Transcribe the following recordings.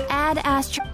Add astro.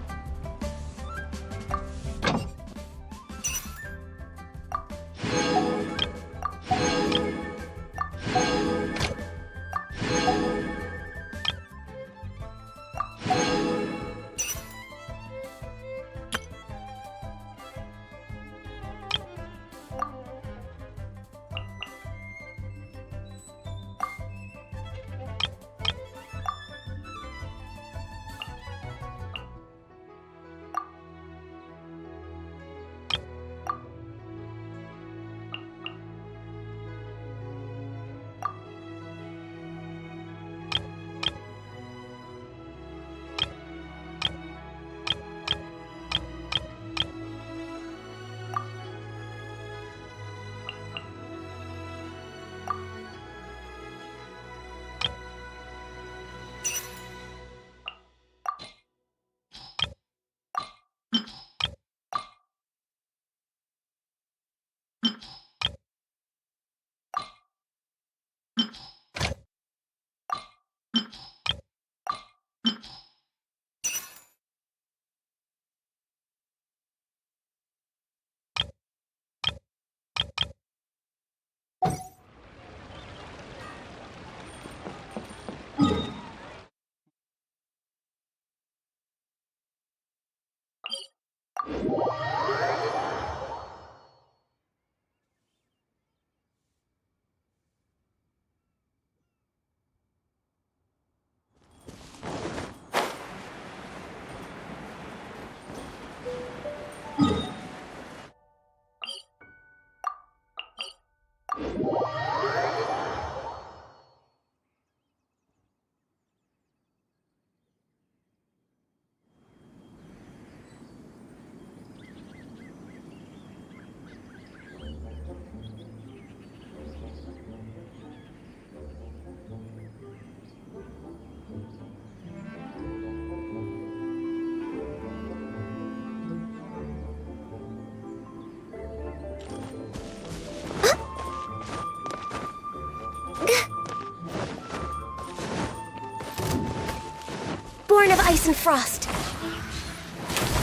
Born of ice and frost.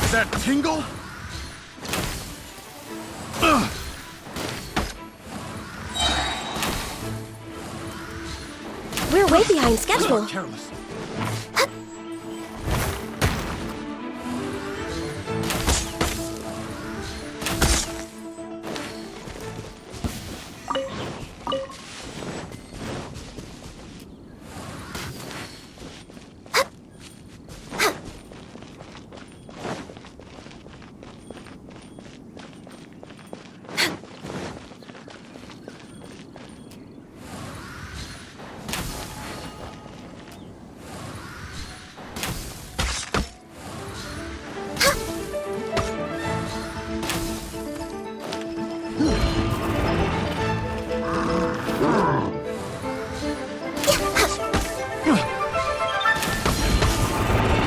Is that Tingle? We're way behind schedule. Careless.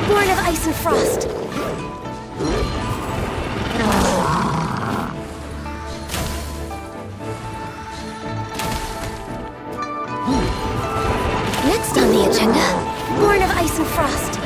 Born of ice and frost. Next on the agenda, Born of ice and frost.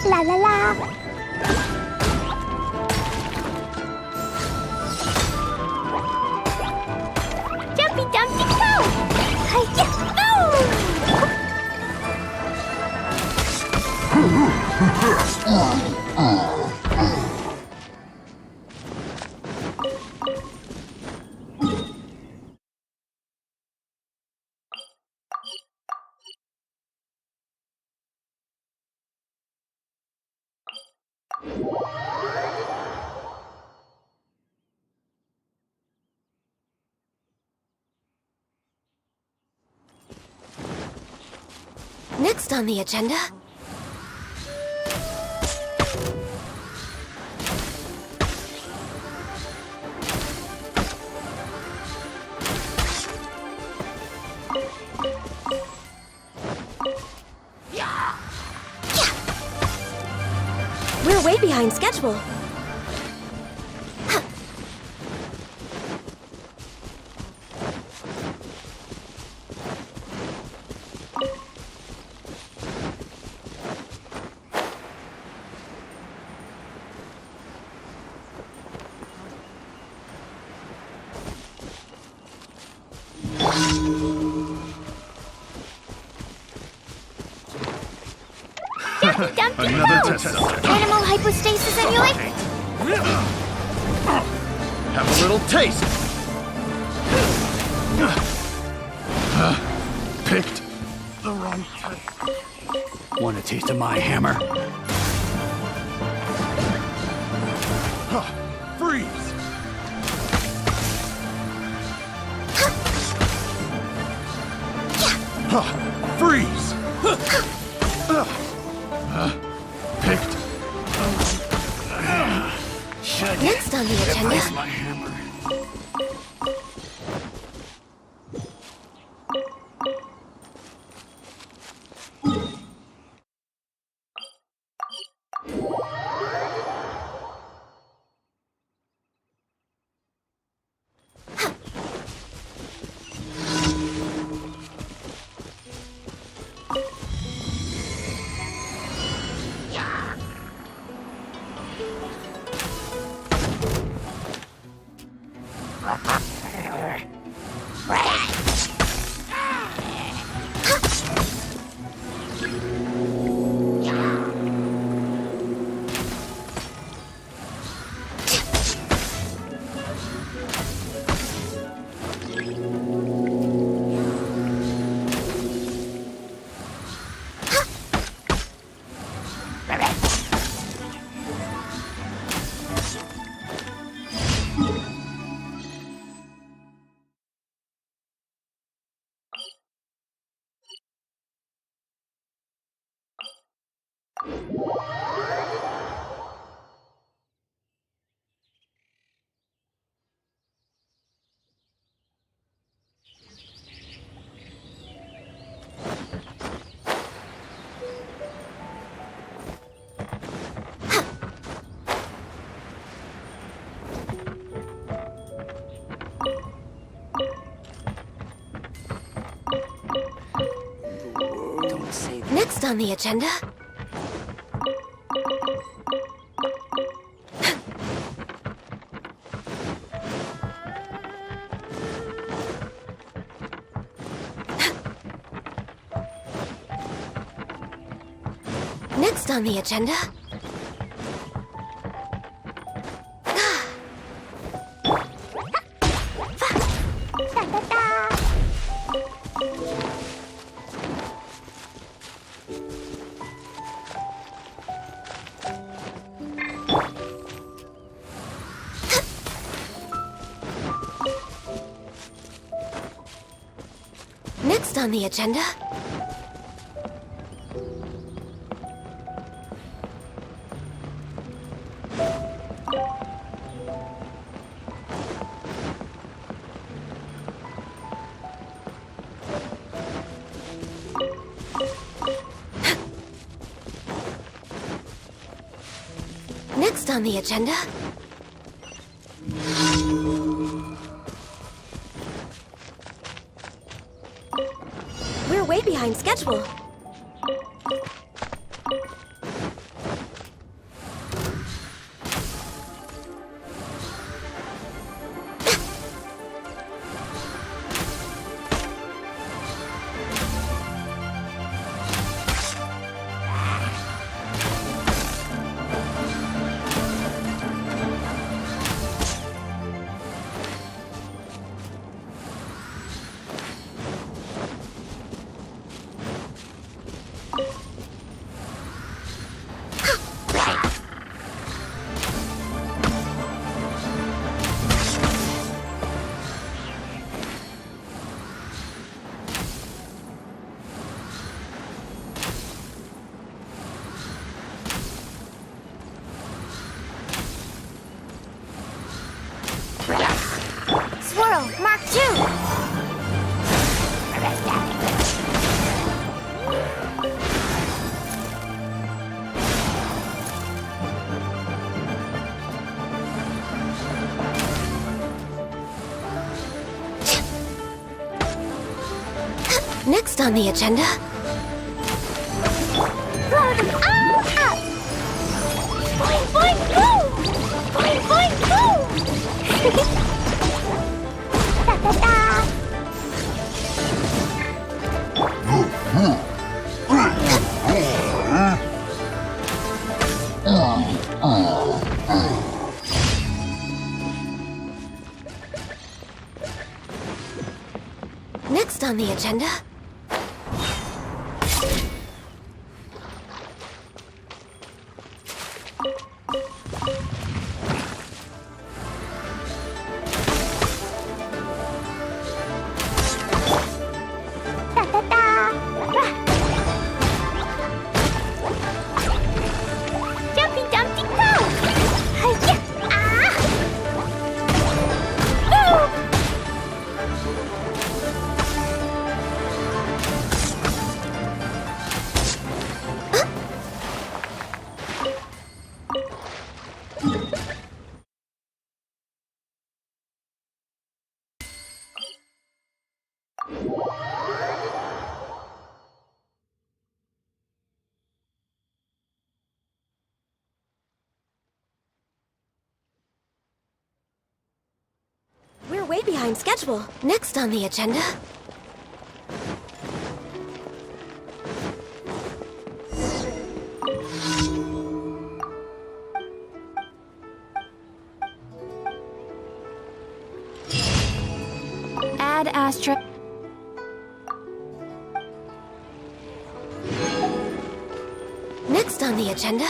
La la la. Jumpy dumpty go! Hi-ya! Next on the agenda... We're way behind schedule. Another test. Animal hypostasis emulate? Have a little taste. Picked the wrong type. Want a taste of my hammer? Freeze! Freeze! Picked. Next on the agenda... Place my hammer. Don't say that. Next on the agenda. Next on the agenda. Next on the agenda. Next on the agenda. We're way behind schedule. Swirl, Mark 2! Next on the agenda. Blow them all up! Boing, boing, boom! Boing, boing, boom! Da, da, da! Next on the agenda. We're way behind schedule. Next on the agenda. Add Astra. Next on the agenda.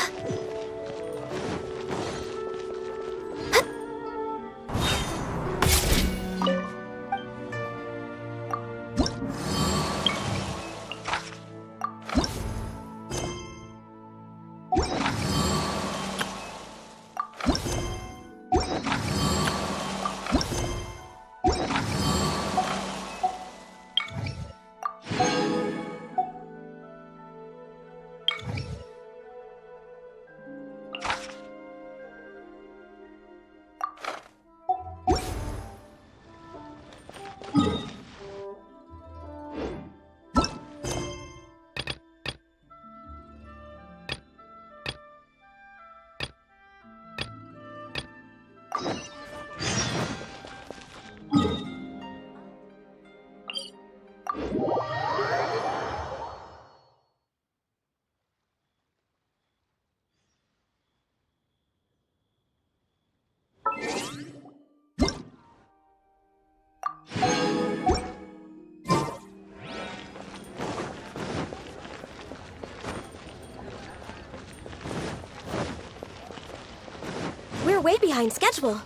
We're way behind schedule.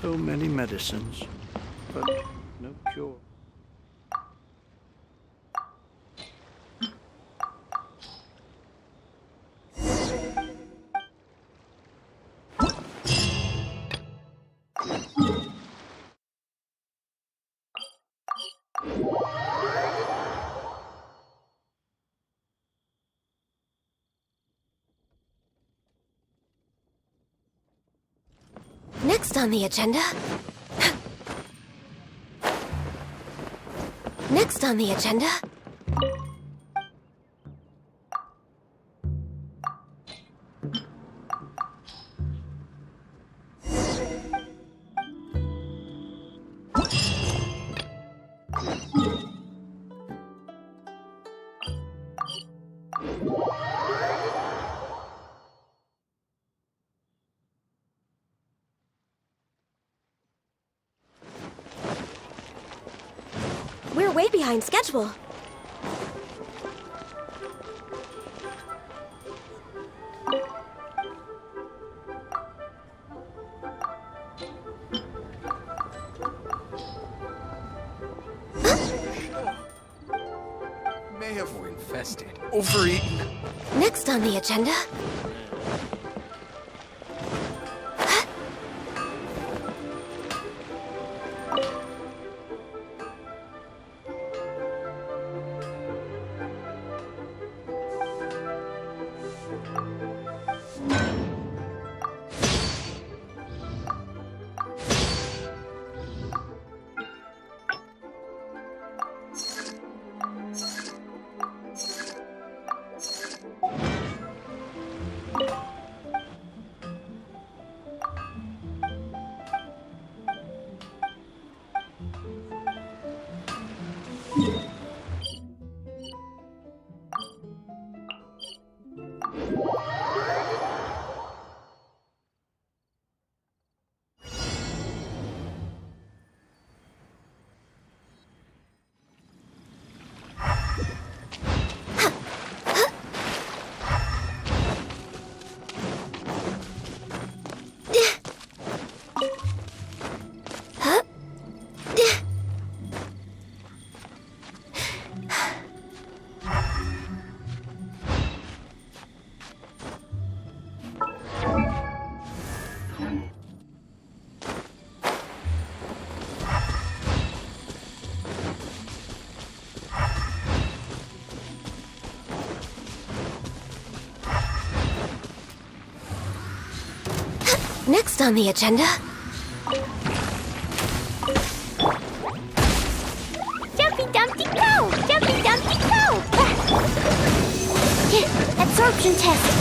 So many medicines, but no cure. Next on the agenda. Next on the agenda. We're way behind schedule. May have infested, overeaten. Next on the agenda. Next on the agenda. Jumpy Dumpty Go! Jumpy Dumpty Go! Absorption test.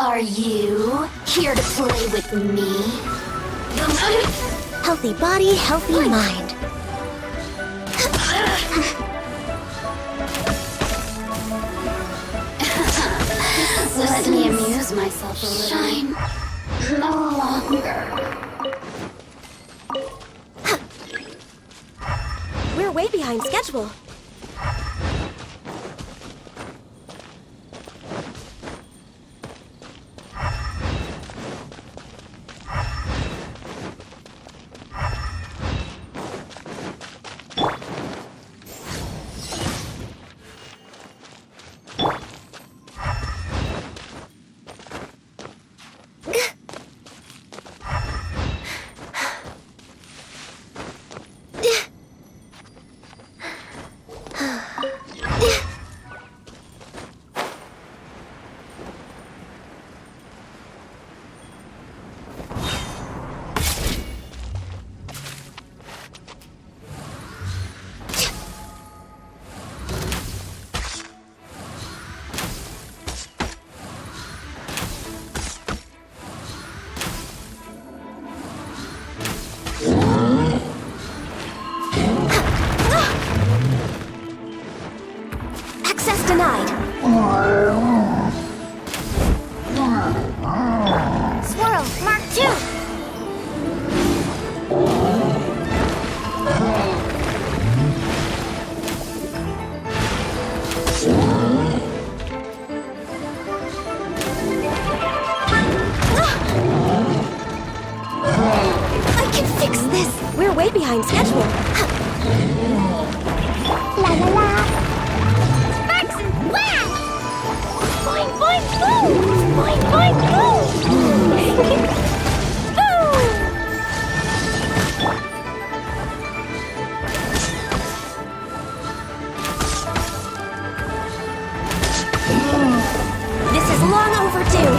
Are you here to play with me? Healthy body, healthy mind. Let me amuse myself a little. Shine no longer. We're way behind schedule. denied. Swirl, Mark 2. I can fix this. We're way behind schedule. La la la. Sparks and wham! Boing boing boom! Boing boing boom! Boom! This is long overdue.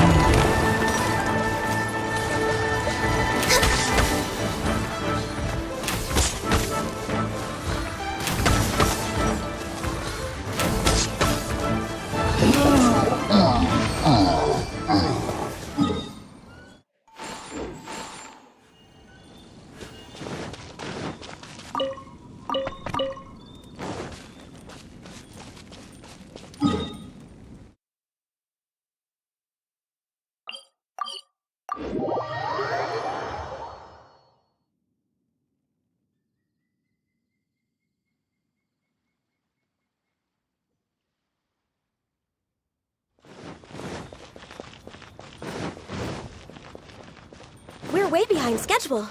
We're way behind schedule.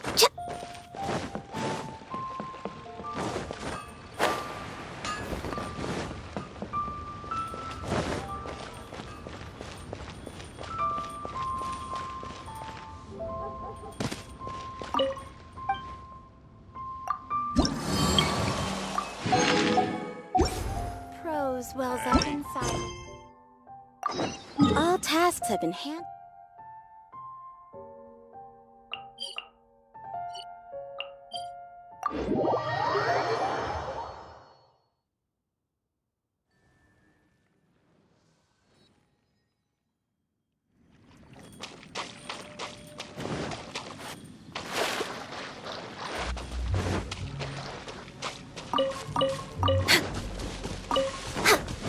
Prose wells up inside. All tasks have been handled.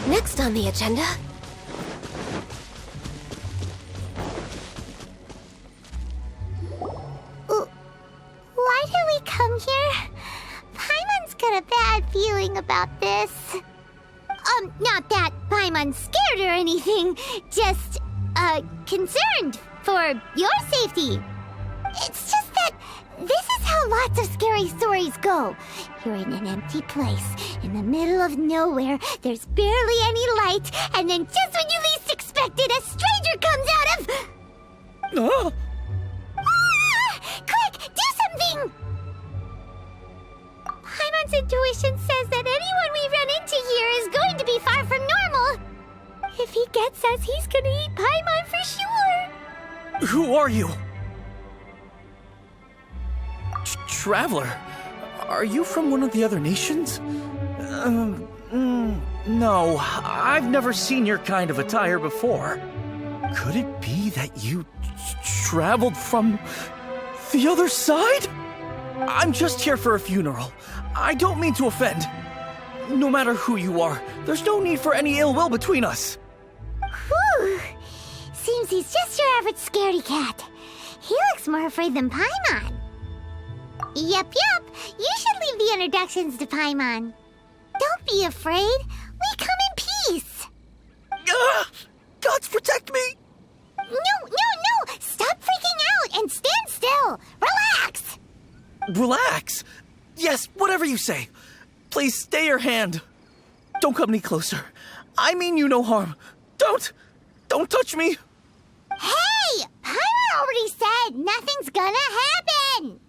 Next on the agenda. Why did we come here? Paimon's got a bad feeling about this. Not that Paimon's scared or anything, just, concerned for your safety. It's just that this is how lots of scary stories go. You're in an empty place, in the middle of nowhere, there's barely any light, and then just when you least expect it, a stranger comes out of... Oh, Quick, do something! Paimon's intuition says that anyone we run into here is going to be far from normal. If he gets us, he's gonna eat Paimon for sure. who are you? Traveler? Are you from one of the other nations? No, I've never seen your kind of attire before. Could it be that you traveled from the other side? I'm just here for a funeral. I don't mean to offend. No matter who you are, there's no need for any ill will between us. Whew. Seems he's just your average scaredy cat. He looks more afraid than Paimon. Yep. You should leave the introductions to Paimon. Don't be afraid. We come in peace. Gods protect me! No. Stop freaking out and stand still. Relax. Relax. Yes, whatever you say. Please stay your hand. Don't come any closer. I mean you no harm. Don't touch me. Hey, Paimon already said nothing's gonna happen.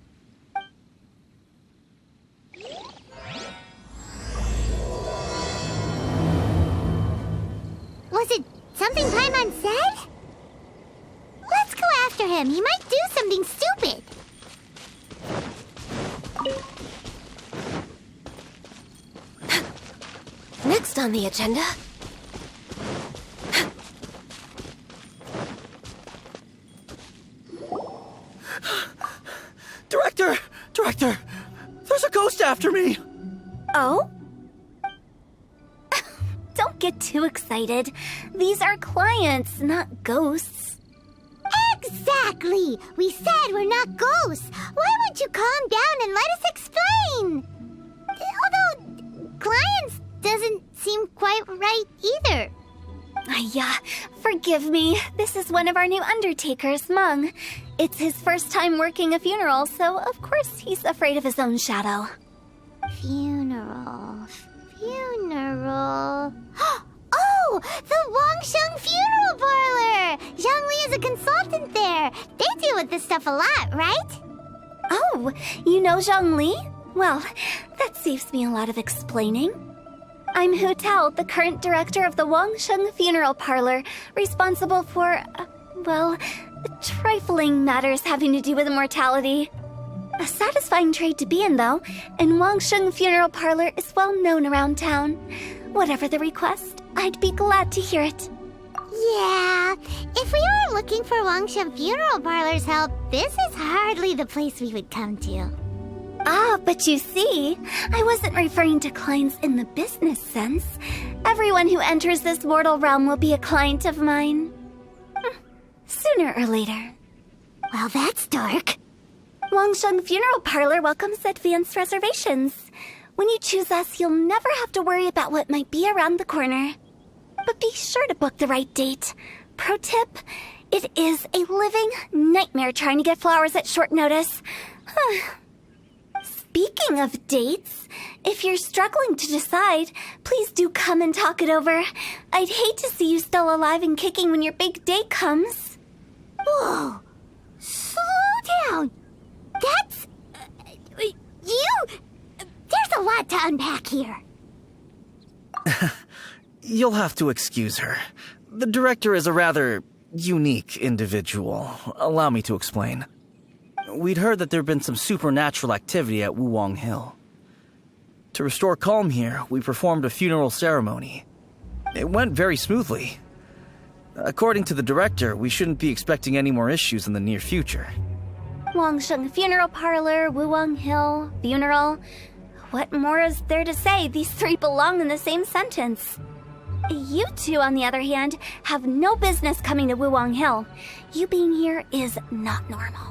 Was it something Paimon said? Let's go after him. He might do something stupid. Next on the agenda. Director! There's a ghost after me! Oh? Don't get too excited. These are clients, not ghosts. Exactly! We said we're not ghosts. Why won't you calm down and let us explain? Although, clients doesn't seem quite right either. Yeah, forgive me. This is one of our new undertakers, Mung. It's his first time working a funeral, so of course he's afraid of his own shadow. Funeral. Oh! The Wangsheng Funeral Parlor! Zhangli is a consultant there. They deal with this stuff a lot, right? Oh, you know Zhongli? Well, that saves me a lot of explaining. I'm Hu Tao, the current director of the Wangsheng Funeral Parlor, responsible for, trifling matters having to do with immortality. A satisfying trade to be in, though, and Wangsheng Funeral Parlor is well known around town. Whatever the request, I'd be glad to hear it. Yeah, if we were looking for Wangsheng Funeral Parlor's help, this is hardly the place we would come to. Ah, but you see, I wasn't referring to clients in the business sense. Everyone who enters this mortal realm will be a client of mine. Sooner or later. Well, that's dark. Wangsheng Funeral Parlor welcomes advanced reservations. When you choose us, you'll never have to worry about what might be around the corner. But be sure to book the right date. Pro tip, it is a living nightmare trying to get flowers at short notice. Speaking of dates, if you're struggling to decide, please do come and talk it over. I'd hate to see you still alive and kicking when your big day comes. Whoa! Slow down! That's... There's a lot to unpack here. You'll have to excuse her. The director is a rather unique individual. Allow me to explain. We'd heard that there'd been some supernatural activity at Wuwang Hill. To restore calm here, we performed a funeral ceremony. It went very smoothly. According to the director, we shouldn't be expecting any more issues in the near future. Wangsheng Funeral Parlor, Wuwang Hill, funeral. What more is there to say? These three belong in the same sentence. You two, on the other hand, have no business coming to Wuwang Hill. You being here is not normal.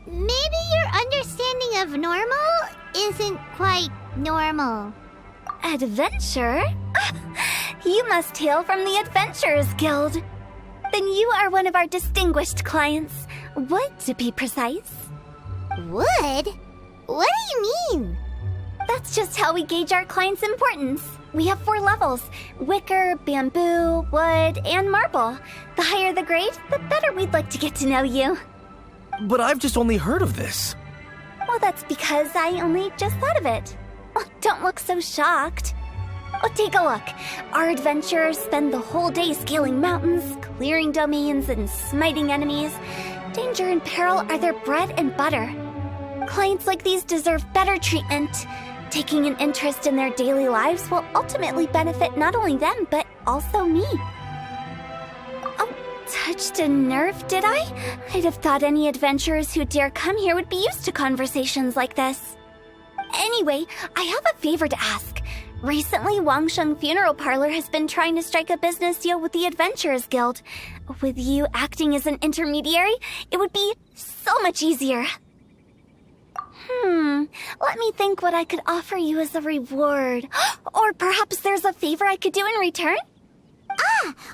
Maybe your understanding of normal isn't quite normal. Adventure? You must hail from the Adventurers Guild. Then you are one of our distinguished clients. Wood, to be precise. Wood? What do you mean? That's just how we gauge our clients' importance. We have 4 levels: wicker, bamboo, wood, and marble. The higher the grade, the better we'd like to get to know you. But I've just only heard of this. Well, that's because I only just thought of it. Oh, don't look so shocked. Oh, take a look. Our adventurers spend the whole day scaling mountains, clearing domains, and smiting enemies. Danger and peril are their bread and butter. Clients like these deserve better treatment. Taking an interest in their daily lives will ultimately benefit not only them, but also me. Oh, touched a nerve, did I? I'd have thought any adventurers who dare come here would be used to conversations like this. Anyway, I have a favor to ask. Recently, Wangsheng Funeral Parlor has been trying to strike a business deal with the Adventurers Guild. With you acting as an intermediary, it would be so much easier. Let me think what I could offer you as a reward. Or perhaps there's a favor I could do in return?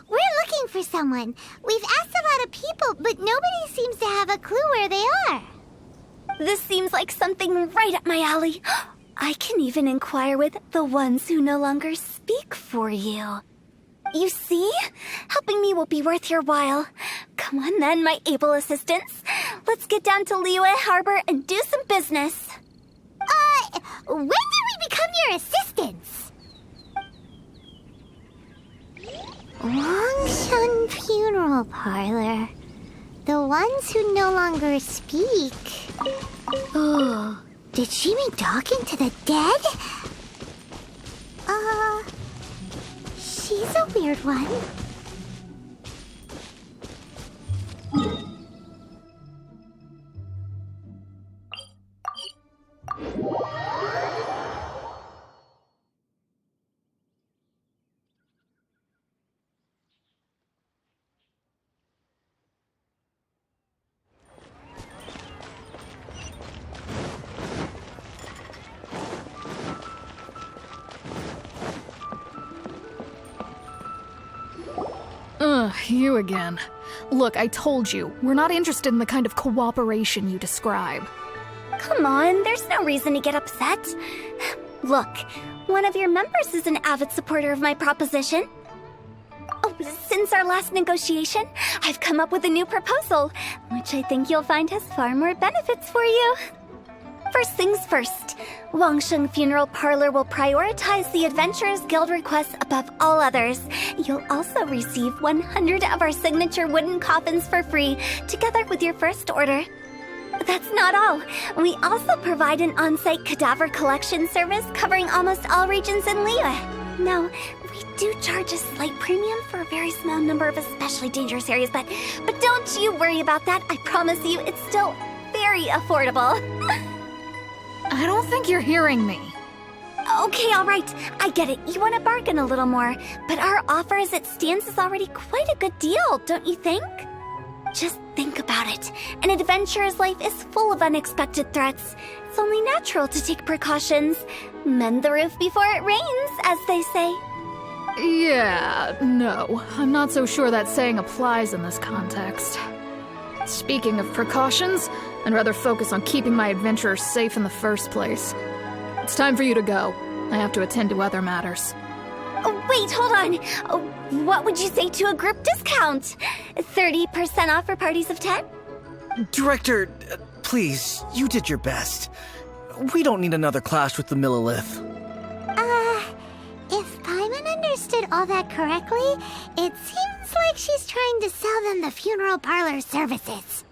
We're looking for someone. We've asked a lot of people, but nobody seems to have a clue where they are. This seems like something right up my alley. I can even inquire with the ones who no longer speak for you. You see? Helping me will be worth your while. Come on then, my able assistants. Let's get down to Liyue Harbor and do some business. When did we become your assistants? Wangsheng Funeral Parlor. The ones who no longer speak. Oh, did she mean talking to the dead? She's a weird one. You again. Look, I told you, we're not interested in the kind of cooperation you describe. Come on, there's no reason to get upset. Look, one of your members is an avid supporter of my proposition. Oh, since our last negotiation, I've come up with a new proposal, which I think you'll find has far more benefits for you. First things first, Wangsheng Funeral Parlor will prioritize the Adventurers Guild requests above all others. You'll also receive 100 of our signature wooden coffins for free, together with your first order. That's not all. We also provide an on-site cadaver collection service covering almost all regions in Liyue. Now, we do charge a slight premium for a very small number of especially dangerous areas, but don't you worry about that. I promise you, it's still very affordable. I don't think you're hearing me. Okay, all right. I get it. You want to bargain a little more, but our offer as it stands is already quite a good deal, don't you think? Just think about it. An adventurer's life is full of unexpected threats. It's only natural to take precautions. Mend the roof before it rains, as they say. Yeah, no. I'm not so sure that saying applies in this context. Speaking of precautions, I'd rather focus on keeping my adventurers safe in the first place. It's time for you to go. I have to attend to other matters. Oh, wait, hold on. Oh, what would you say to a group discount? 30% off for parties of 10? Director, please, you did your best. We don't need another clash with the Millilith. If Paimon understood all that correctly, it seems like she's trying to sell them the funeral parlor services.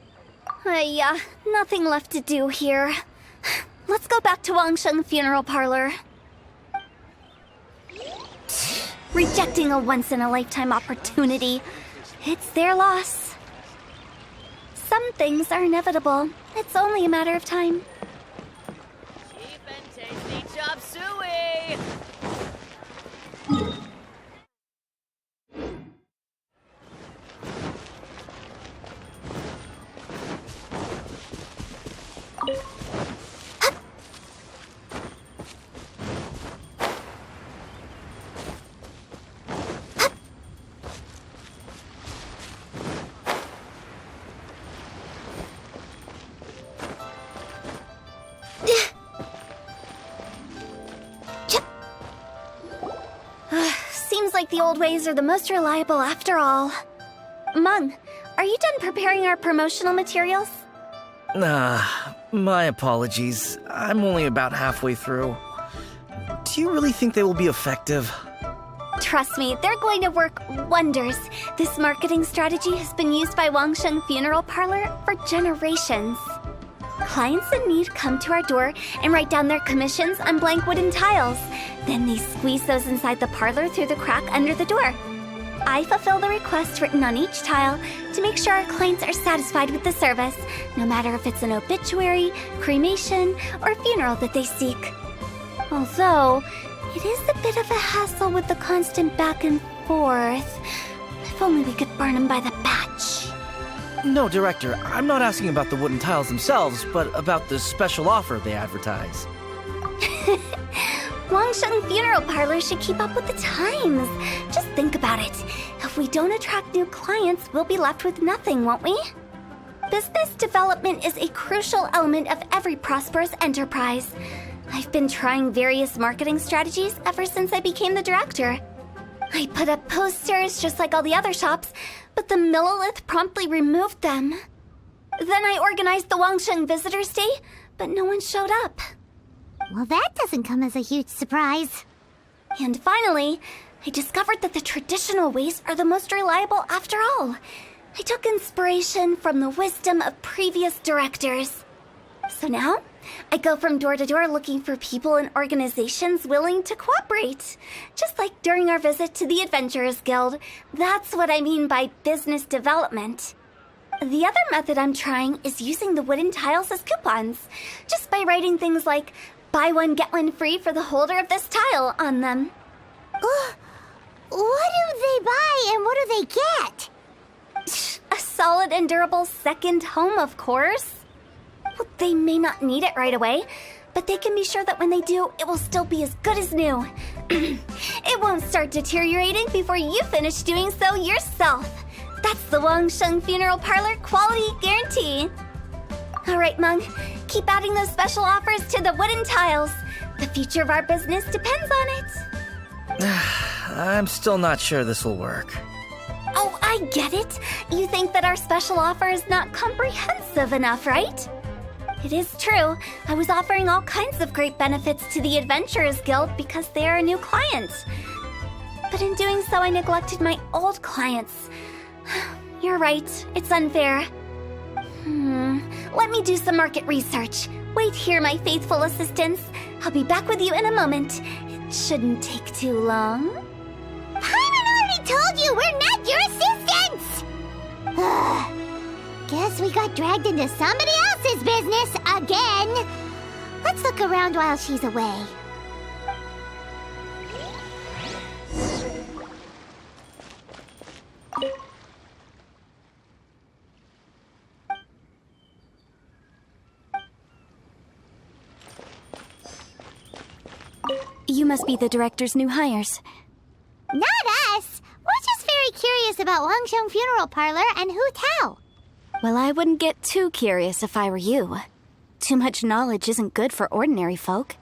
Yeah, nothing left to do here. Let's go back to Wangsheng Funeral Parlor. Rejecting a once-in-a-lifetime opportunity. It's their loss. Some things are inevitable. It's only a matter of time. Cheap and tasty chop suey! Seems like the old ways are the most reliable after all. Mung, are you done preparing our promotional materials? My apologies. I'm only about halfway through. Do you really think they will be effective? Trust me, they're going to work wonders. This marketing strategy has been used by Wangsheng Funeral Parlor for generations. Clients in need come to our door and write down their commissions on blank wooden tiles. Then they squeeze those inside the parlor through the crack under the door. I fulfill the requests written on each tile to make sure our clients are satisfied with the service, no matter if it's an obituary, cremation, or funeral that they seek. Although, it is a bit of a hassle with the constant back and forth. If only we could burn them by the batch. No, Director, I'm not asking about the wooden tiles themselves, but about the special offer they advertise. Wangsheng Funeral Parlor should keep up with the times. Just think about it. If we don't attract new clients, we'll be left with nothing, won't we? Business development is a crucial element of every prosperous enterprise. I've been trying various marketing strategies ever since I became the director. I put up posters just like all the other shops, but the Millilith promptly removed them. Then I organized the Wangsheng Visitors Day, but no one showed up. Well, that doesn't come as a huge surprise. And finally, I discovered that the traditional ways are the most reliable after all. I took inspiration from the wisdom of previous directors. So now, I go from door to door looking for people and organizations willing to cooperate. Just like during our visit to the Adventurers Guild. That's what I mean by business development. The other method I'm trying is using the wooden tiles as coupons. Just by writing things like, buy one, get one free for the holder of this tile on them. What do they buy and what do they get? A solid and durable second home, of course. Well, they may not need it right away, but they can be sure that when they do, it will still be as good as new. It won't start deteriorating before you finish doing so yourself. That's the Wangsheng Funeral Parlor quality guarantee. All right, Mung, keep adding those special offers to the wooden tiles. The future of our business depends on it. I'm still not sure this will work. Oh, I get it. You think that our special offer is not comprehensive enough, right? It is true. I was offering all kinds of great benefits to the Adventurers Guild because they are a new client. But in doing so, I neglected my old clients. You're right. It's unfair. Let me do some market research. Wait here, my faithful assistants. I'll be back with you in a moment. It shouldn't take too long. Paimon already told you we're not your assistants! Guess we got dragged into somebody else's business again. Let's look around while she's away. You must be the director's new hires. Not us! We're just very curious about Wangsheng Funeral Parlor and Hu Tao. Well, I wouldn't get too curious if I were you. Too much knowledge isn't good for ordinary folk.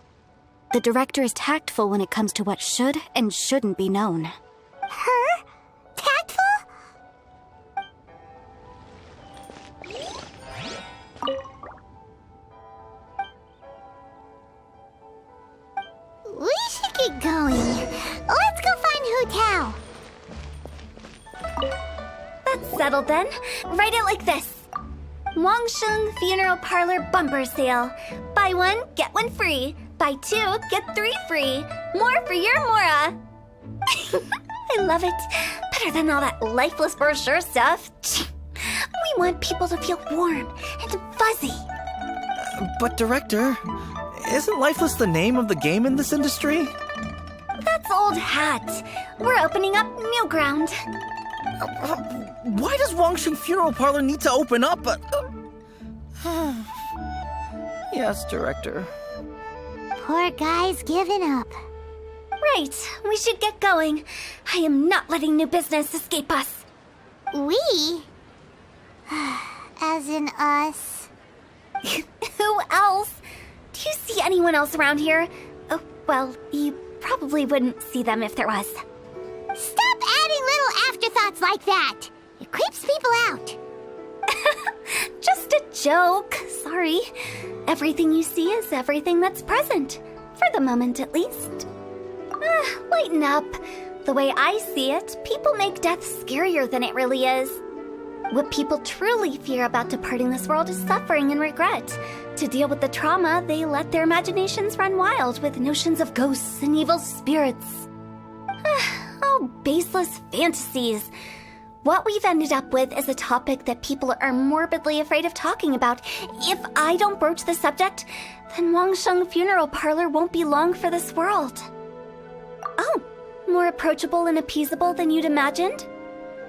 The director is tactful when it comes to what should and shouldn't be known. Her? Tactful? We should get going. Let's go find Hu Tao. That's settled then. Write it like this. Wangsheng Funeral Parlor Bumper Sale. Buy one, get one free. Buy two, get three free. More for your Mora. I love it. Better than all that lifeless brochure stuff. We want people to feel warm and fuzzy. But, Director, isn't Lifeless the name of the game in this industry? That's old hat. We're opening up new ground. Why does Wangsheng Funeral Parlor need to open up? Yes, Director. Poor guy's given up. Right, we should get going. I am not letting new business escape us. We? As in us. Who else? Do you see anyone else around here? Oh, well, you probably wouldn't see them if there was. Stop adding little afterthoughts like that. It creeps people out. Just a joke. Sorry. Everything you see is everything that's present. For the moment, at least. Lighten up. The way I see it, people make death scarier than it really is. What people truly fear about departing this world is suffering and regret. To deal with the trauma, they let their imaginations run wild with notions of ghosts and evil spirits. Oh, baseless fantasies. What we've ended up with is a topic that people are morbidly afraid of talking about. If I don't broach the subject, then Wangsheng Funeral Parlor won't be long for this world. Oh, more approachable and appeasable than you'd imagined?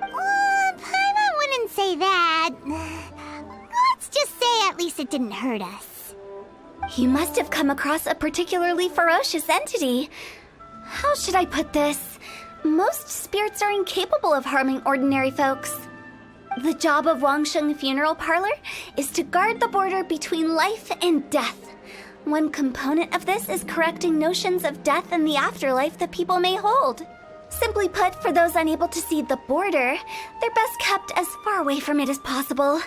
Paimon wouldn't say that. Let's just say at least it didn't hurt us. You must have come across a particularly ferocious entity. How should I put this? Most spirits are incapable of harming ordinary folks. The job of Wangsheng Funeral Parlor is to guard the border between life and death. One component of this is correcting notions of death and the afterlife that people may hold. Simply put, for those unable to see the border, they're best kept as far away from it as possible.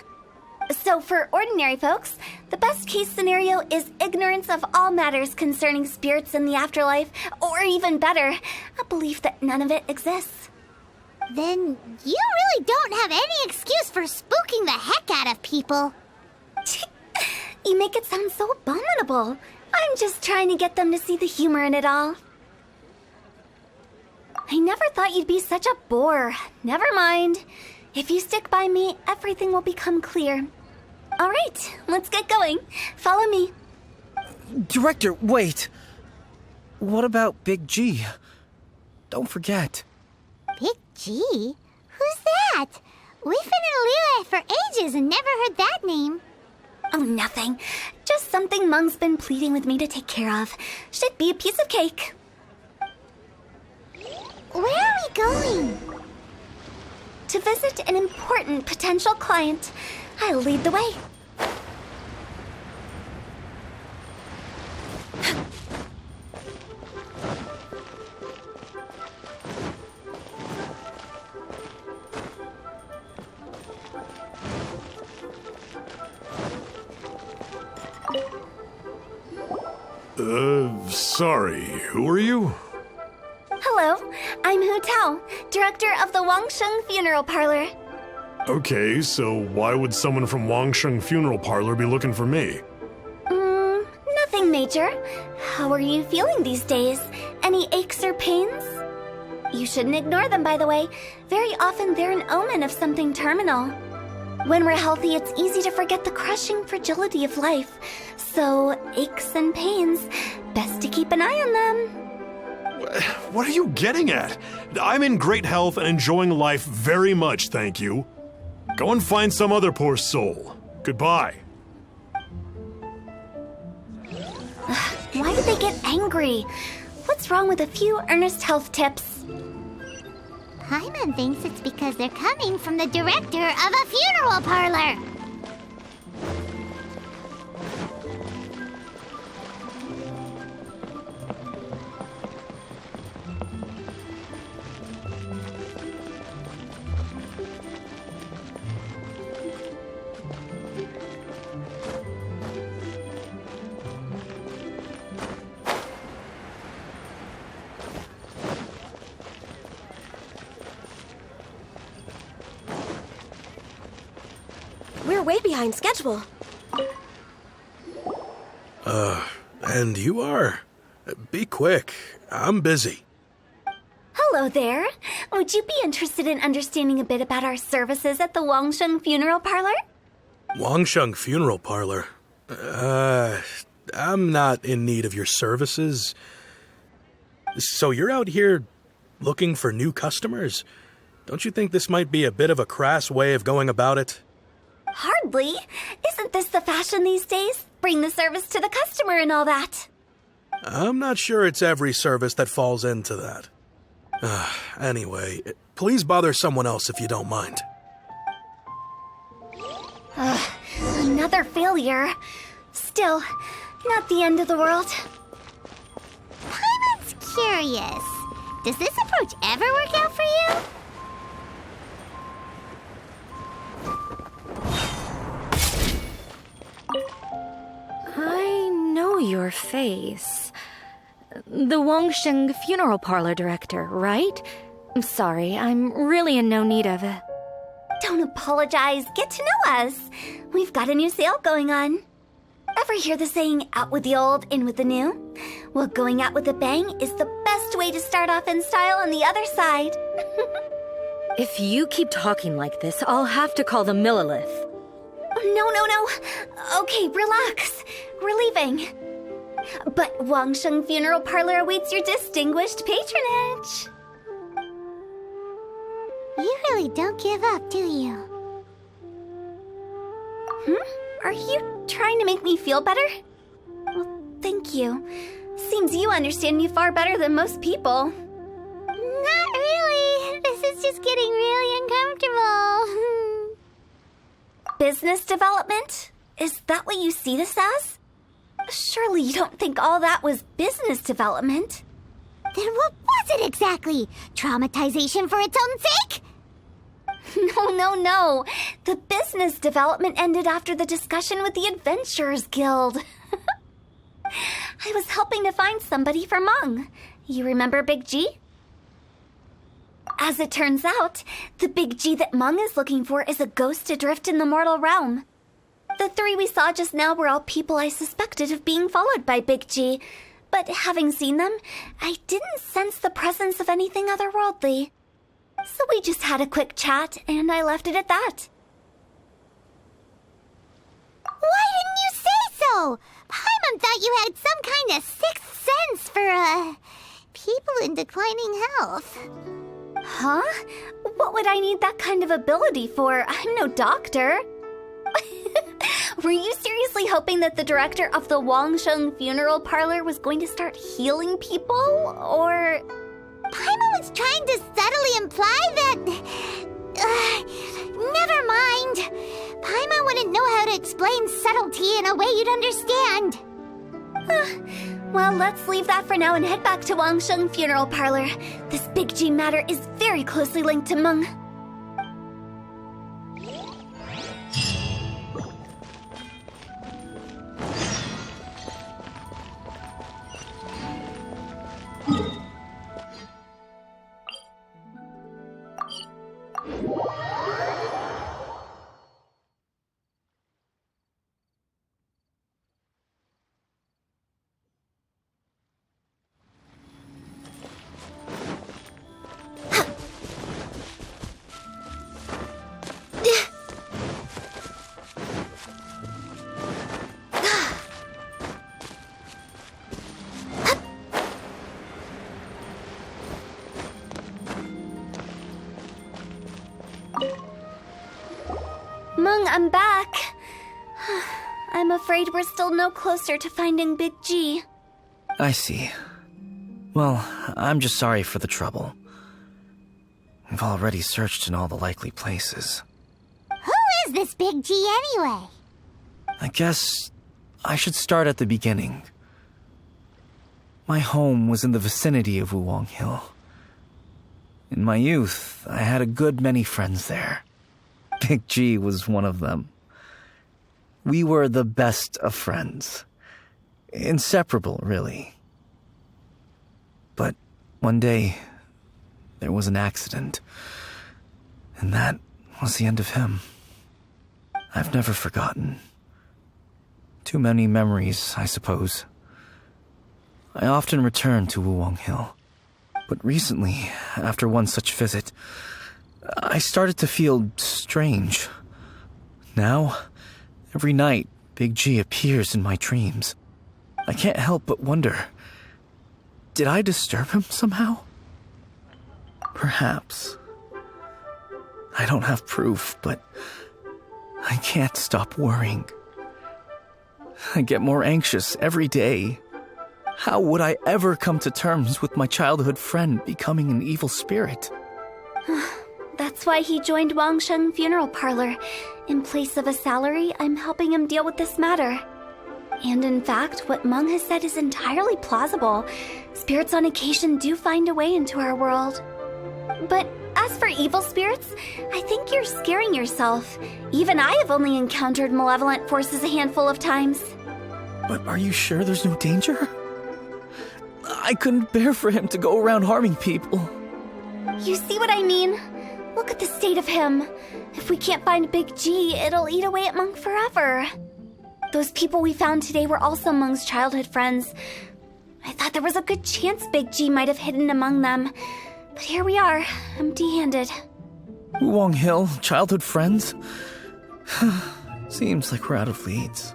So for ordinary folks, the best case scenario is ignorance of all matters concerning spirits in the afterlife, or even better, a belief that none of it exists. Then you really don't have any excuse for spooking the heck out of people. You make it sound so abominable. I'm just trying to get them to see the humor in it all. I never thought you'd be such a bore. Never mind. If you stick by me, everything will become clear. All right, let's get going. Follow me. Director, wait. What about Big G? Don't forget. Big G? Who's that? We've been in Liyue for ages and never heard that name. Oh, nothing. Just something Mung's been pleading with me to take care of. Should be a piece of cake. Where are we going? to visit an important potential client. I'll lead the way. Sorry, who are you? Hello, I'm Hu Tao, director of the Wangsheng Funeral Parlor. Okay, so why would someone from Wangsheng Funeral Parlor be looking for me? Nothing major. How are you feeling these days? Any aches or pains? You shouldn't ignore them, by the way. Very often they're an omen of something terminal. When we're healthy, it's easy to forget the crushing fragility of life. So, aches and pains, best to keep an eye on them. What are you getting at? I'm in great health and enjoying life very much, thank you. Go and find some other poor soul. Goodbye. Why do they get angry? What's wrong with a few earnest health tips? Paimon thinks it's because they're coming from the director of a funeral parlor. We're way behind schedule. And you are? Be quick. I'm busy. Hello there. Would you be interested in understanding a bit about our services at the Wangsheng Funeral Parlor? Wangsheng Funeral Parlor? I'm not in need of your services. So you're out here looking for new customers? Don't you think this might be a bit of a crass way of going about it? Hardly. Isn't this the fashion these days? Bring the service to the customer and all that. I'm not sure it's every service that falls into that. Anyway, please bother someone else if you don't mind. Another failure. Still, not the end of the world. Paimon's curious. Does this approach ever work out for you? I know your face. The Wangsheng Funeral Parlor director, right? I'm sorry, I'm really in no need of it. Don't apologize. Get to know us. We've got a new sale going on. Ever hear the saying, out with the old, in with the new? Well, going out with a bang is the best way to start off in style on the other side. If you keep talking like this, I'll have to call the Millilith. No. Okay, relax. We're leaving. But Wangsheng Funeral Parlor awaits your distinguished patronage. You really don't give up, do you? Are you trying to make me feel better? Well, thank you. Seems you understand me far better than most people. Not really. This is just getting really uncomfortable. Business development? Is that what you see this as? Surely you don't think all that was business development. Then what was it exactly? Traumatization for its own sake? No. The business development ended after the discussion with the Adventurers Guild. I was helping to find somebody for Meng. You remember Big G? As it turns out, the Big G that Meng is looking for is a ghost adrift in the mortal realm. The three we saw just now were all people I suspected of being followed by Big G, but having seen them, I didn't sense the presence of anything otherworldly. So we just had a quick chat, and I left it at that. Why didn't you say so? Paimon thought you had some kind of sixth sense for, people in declining health. Huh? What would I need that kind of ability for? I'm no doctor. Were you seriously hoping that the director of the Wangsheng Funeral Parlor was going to start healing people, or...? Paimon was trying to subtly imply that Never mind. Paimon wouldn't know how to explain subtlety in a way you'd understand. Well, let's leave that for now and head back to Wangsheng Funeral Parlor. This Big G matter is very closely linked to Meng. Meng, I'm back. I'm afraid we're still no closer to finding Big G. I see. Well, I'm just sorry for the trouble. We've already searched in all the likely places. Who is this Big G anyway? I guess I should start at the beginning. My home was in the vicinity of Wuwang Hill. In my youth, I had a good many friends there. Big G was one of them. We were the best of friends. Inseparable, really. But one day, there was an accident. And that was the end of him. I've never forgotten. Too many memories, I suppose. I often return to Wuwang Hill. But recently, after one such visit, I started to feel strange. Now, every night, Big G appears in my dreams. I can't help but wonder, did I disturb him somehow? Perhaps. I don't have proof, but I can't stop worrying. I get more anxious every day. How would I ever come to terms with my childhood friend becoming an evil spirit? That's why he joined Wangsheng Funeral Parlor. In place of a salary, I'm helping him deal with this matter. And in fact, what Meng has said is entirely plausible. Spirits on occasion do find a way into our world. But as for evil spirits, I think you're scaring yourself. Even I have only encountered malevolent forces a handful of times. But are you sure there's no danger? I couldn't bear for him to go around harming people. You see what I mean? Look at the state of him. If we can't find Big G, it'll eat away at Meng forever. Those people we found today were also Meng's childhood friends. I thought there was a good chance Big G might have hidden among them. But here we are, empty-handed. Wuwang Hill, childhood friends? Seems like we're out of leads.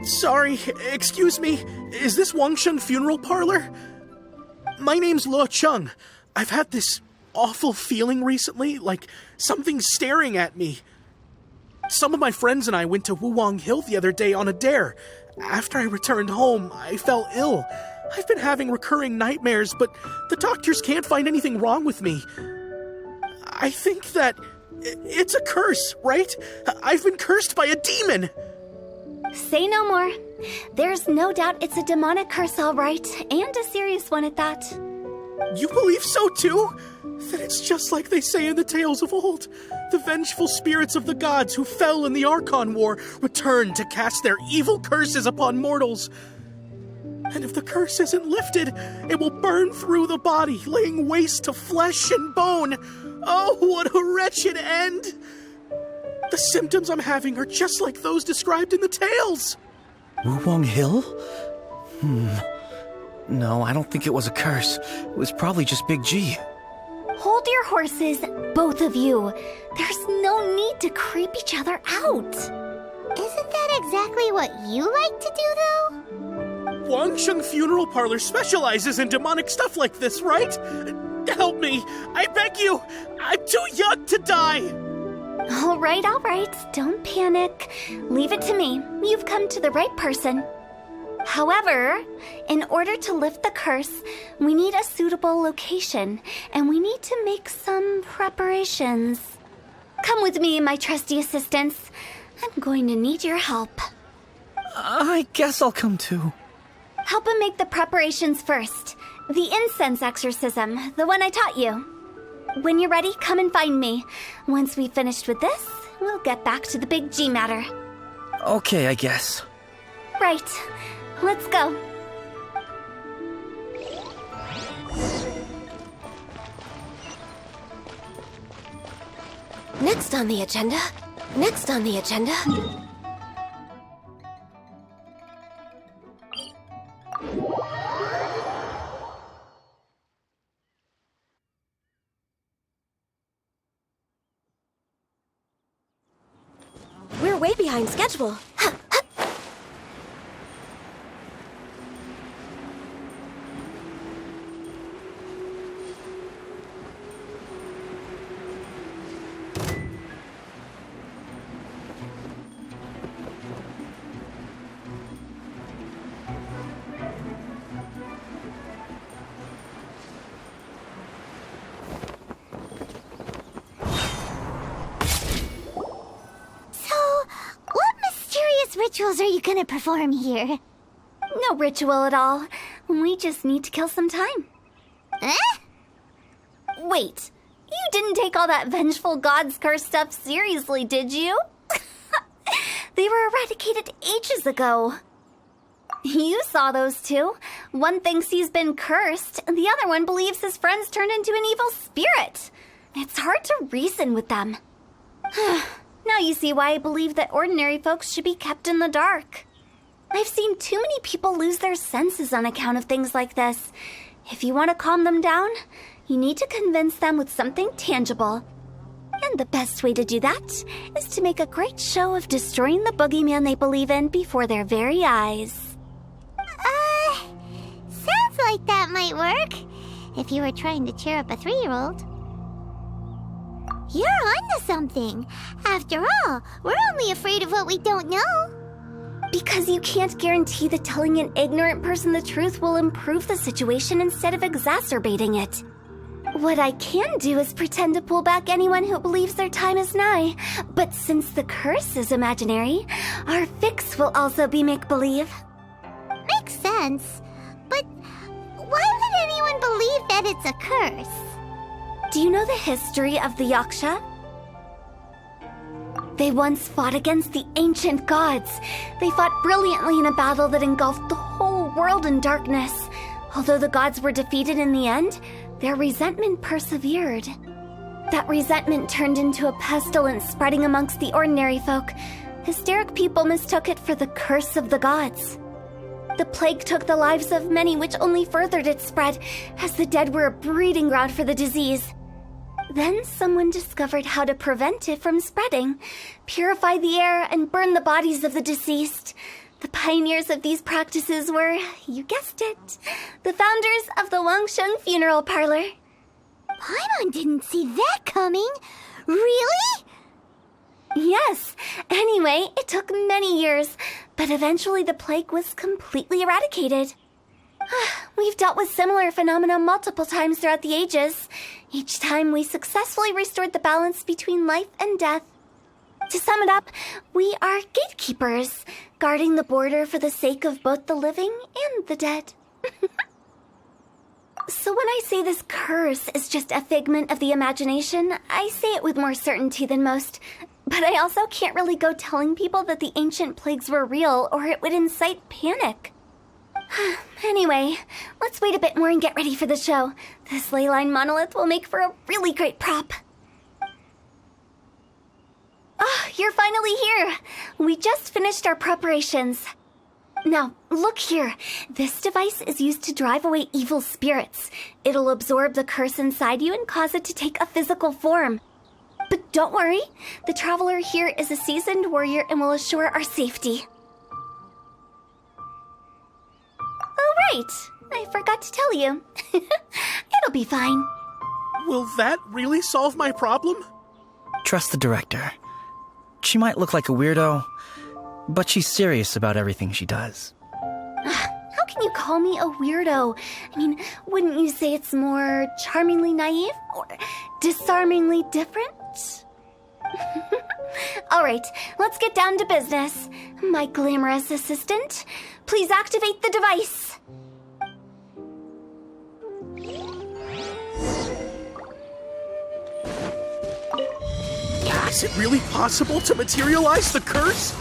Sorry, excuse me. Is this Wangsheng Funeral Parlor? My name's Luo Chung. I've had this awful feeling recently, like something's staring at me. Some of my friends and I went to Wuwang Hill the other day on a dare. After I returned home, I fell ill. I've been having recurring nightmares, but the doctors can't find anything wrong with me. I think that it's a curse, right? I've been cursed by a demon. Say no more. There's no doubt it's a demonic curse, all right, and a serious one at that. You believe so too? Then it's just like they say in the tales of old. The vengeful spirits of the gods who fell in the Archon War return to cast their evil curses upon mortals. And if the curse isn't lifted, it will burn through the body, laying waste to flesh and bone. Oh, what a wretched end! The symptoms I'm having are just like those described in the tales. Wuwang Hill? No, I don't think it was a curse. It was probably just Big G. Hold your horses, both of you. There's no need to creep each other out. Isn't that exactly what you like to do, though? Wangsheng Funeral Parlor specializes in demonic stuff like this, right? Help me, I beg you. I'm too young to die. All right. Don't panic. Leave it to me. You've come to the right person. However, in order to lift the curse, we need a suitable location, and we need to make some preparations. Come with me, my trusty assistants. I'm going to need your help. I guess I'll come too. Help him make the preparations first. The incense exorcism, the one I taught you. When you're ready, come and find me. Once we've finished with this, we'll get back to the big G matter. Okay, I guess. Right. Let's go. Next on the agenda. We're way behind schedule. Rituals are you gonna perform here? No ritual at all. We just need to kill some time. Eh? Wait, you didn't take all that vengeful God's curse stuff seriously, did you? They were eradicated ages ago. You saw those two. One thinks he's been cursed, and the other one believes his friends turned into an evil spirit. It's hard to reason with them. Now you see why I believe that ordinary folks should be kept in the dark. I've seen too many people lose their senses on account of things like this. If you want to calm them down, you need to convince them with something tangible. And the best way to do that is to make a great show of destroying the boogeyman they believe in before their very eyes. Sounds like that might work. If you were trying to cheer up a 3-year-old. You're onto something. After all, we're only afraid of what we don't know. Because you can't guarantee that telling an ignorant person the truth will improve the situation instead of exacerbating it. What I can do is pretend to pull back anyone who believes their time is nigh. But since the curse is imaginary, our fix will also be make-believe. Makes sense. But why would anyone believe that it's a curse? Do you know the history of the Yaksha? They once fought against the ancient gods. They fought brilliantly in a battle that engulfed the whole world in darkness. Although the gods were defeated in the end, their resentment persevered. That resentment turned into a pestilence spreading amongst the ordinary folk. Hysteric people mistook it for the curse of the gods. The plague took the lives of many, which only furthered its spread, as the dead were a breeding ground for the disease. Then someone discovered how to prevent it from spreading, purify the air, and burn the bodies of the deceased. The pioneers of these practices were, you guessed it, the founders of the Wangsheng Funeral Parlor. Paimon didn't see that coming. Really? Yes. Anyway, it took many years, but eventually the plague was completely eradicated. We've dealt with similar phenomena multiple times throughout the ages. Each time we successfully restored the balance between life and death. To sum it up, we are gatekeepers, guarding the border for the sake of both the living and the dead. So when I say this curse is just a figment of the imagination, I say it with more certainty than most. But I also can't really go telling people that the ancient plagues were real, or it would incite panic. Anyway, let's wait a bit more and get ready for the show. This ley line monolith will make for a really great prop. Oh, you're finally here. We just finished our preparations. Now, look here. This device is used to drive away evil spirits. It'll absorb the curse inside you and cause it to take a physical form. But don't worry, the traveler here is a seasoned warrior and will assure our safety. Oh, right. I forgot to tell you. It'll be fine. Will that really solve my problem? Trust the director. She might look like a weirdo, but she's serious about everything she does. How can you call me a weirdo? I mean, wouldn't you say it's more charmingly naive or disarmingly different? All right, let's get down to business. My glamorous assistant, please activate the device. Is it really possible to materialize the curse?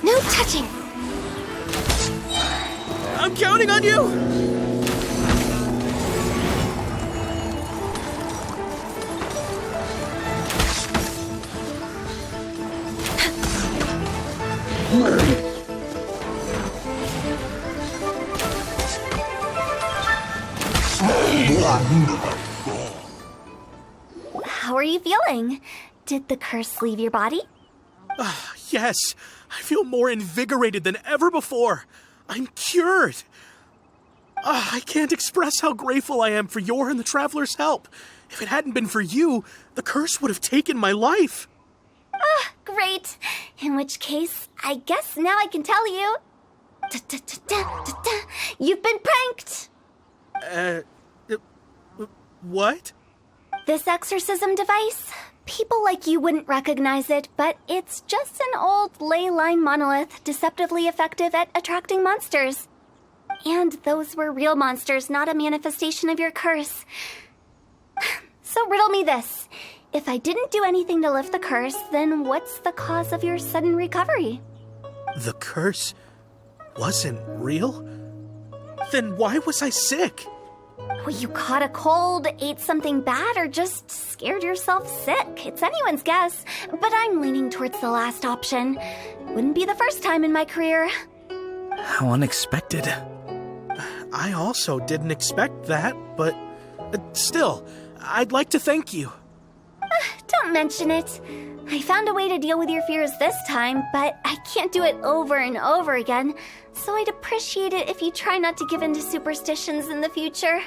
No touching! I'm counting on you! How are you feeling? Did the curse leave your body? Yes, I feel more invigorated than ever before. I'm cured. I can't express how grateful I am for your and the Traveler's help. If it hadn't been for you, the curse would have taken my life. Great. In which case, I guess now I can tell you. You've been pranked. What? This exorcism device, people like you wouldn't recognize it, but it's just an old ley line monolith deceptively effective at attracting monsters. And those were real monsters, not a manifestation of your curse. So riddle me this. If I didn't do anything to lift the curse, then what's the cause of your sudden recovery? The curse wasn't real? Then why was I sick? Well, you caught a cold, ate something bad, or just scared yourself sick. It's anyone's guess, but I'm leaning towards the last option. Wouldn't be the first time in my career. How unexpected. I also didn't expect that, but still, I'd like to thank you. Don't mention it. I found a way to deal with your fears this time, but I can't do it over and over again, so I'd appreciate it if you try not to give in to superstitions in the future.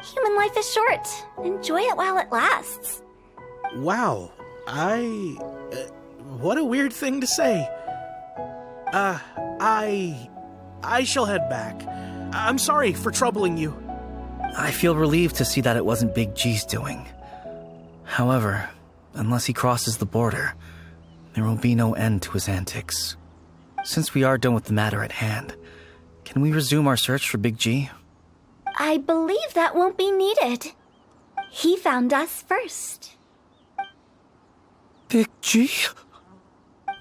Human life is short. Enjoy it while it lasts. Wow, what a weird thing to say. I shall head back. I'm sorry for troubling you. I feel relieved to see that it wasn't Big G's doing. However, unless he crosses the border, there will be no end to his antics. Since we are done with the matter at hand, can we resume our search for Big G? I believe that won't be needed. He found us first. Big G?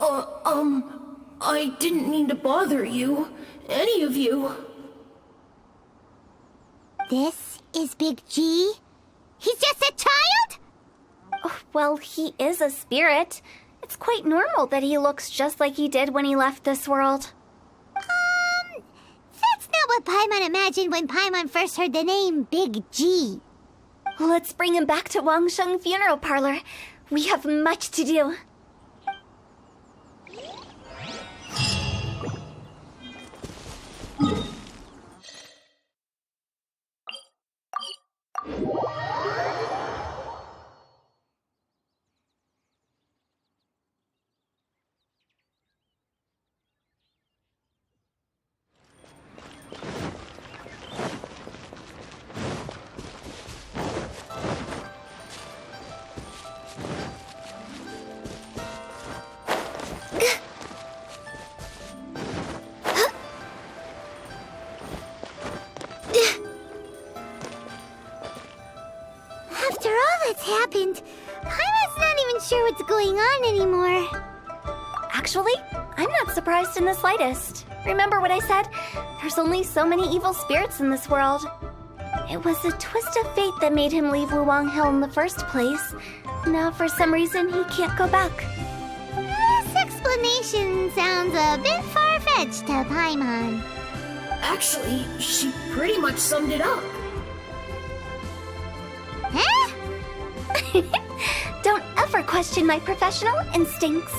I didn't mean to bother you. Any of you. This is Big G? He's just a child? Oh, well, he is a spirit. It's quite normal that he looks just like he did when he left this world. That's not what Paimon imagined when Paimon first heard the name Big G. Let's bring him back to Wangsheng Funeral Parlor. We have much to do. After all that's happened, Paimon's not even sure what's going on anymore. Actually, I'm not surprised in the slightest. Remember what I said? There's only so many evil spirits in this world. It was a twist of fate that made him leave Luwang Hill in the first place. Now, for some reason, he can't go back. This explanation sounds a bit far-fetched to Paimon. Actually, she pretty much summed it up. Huh? Don't ever question my professional instincts.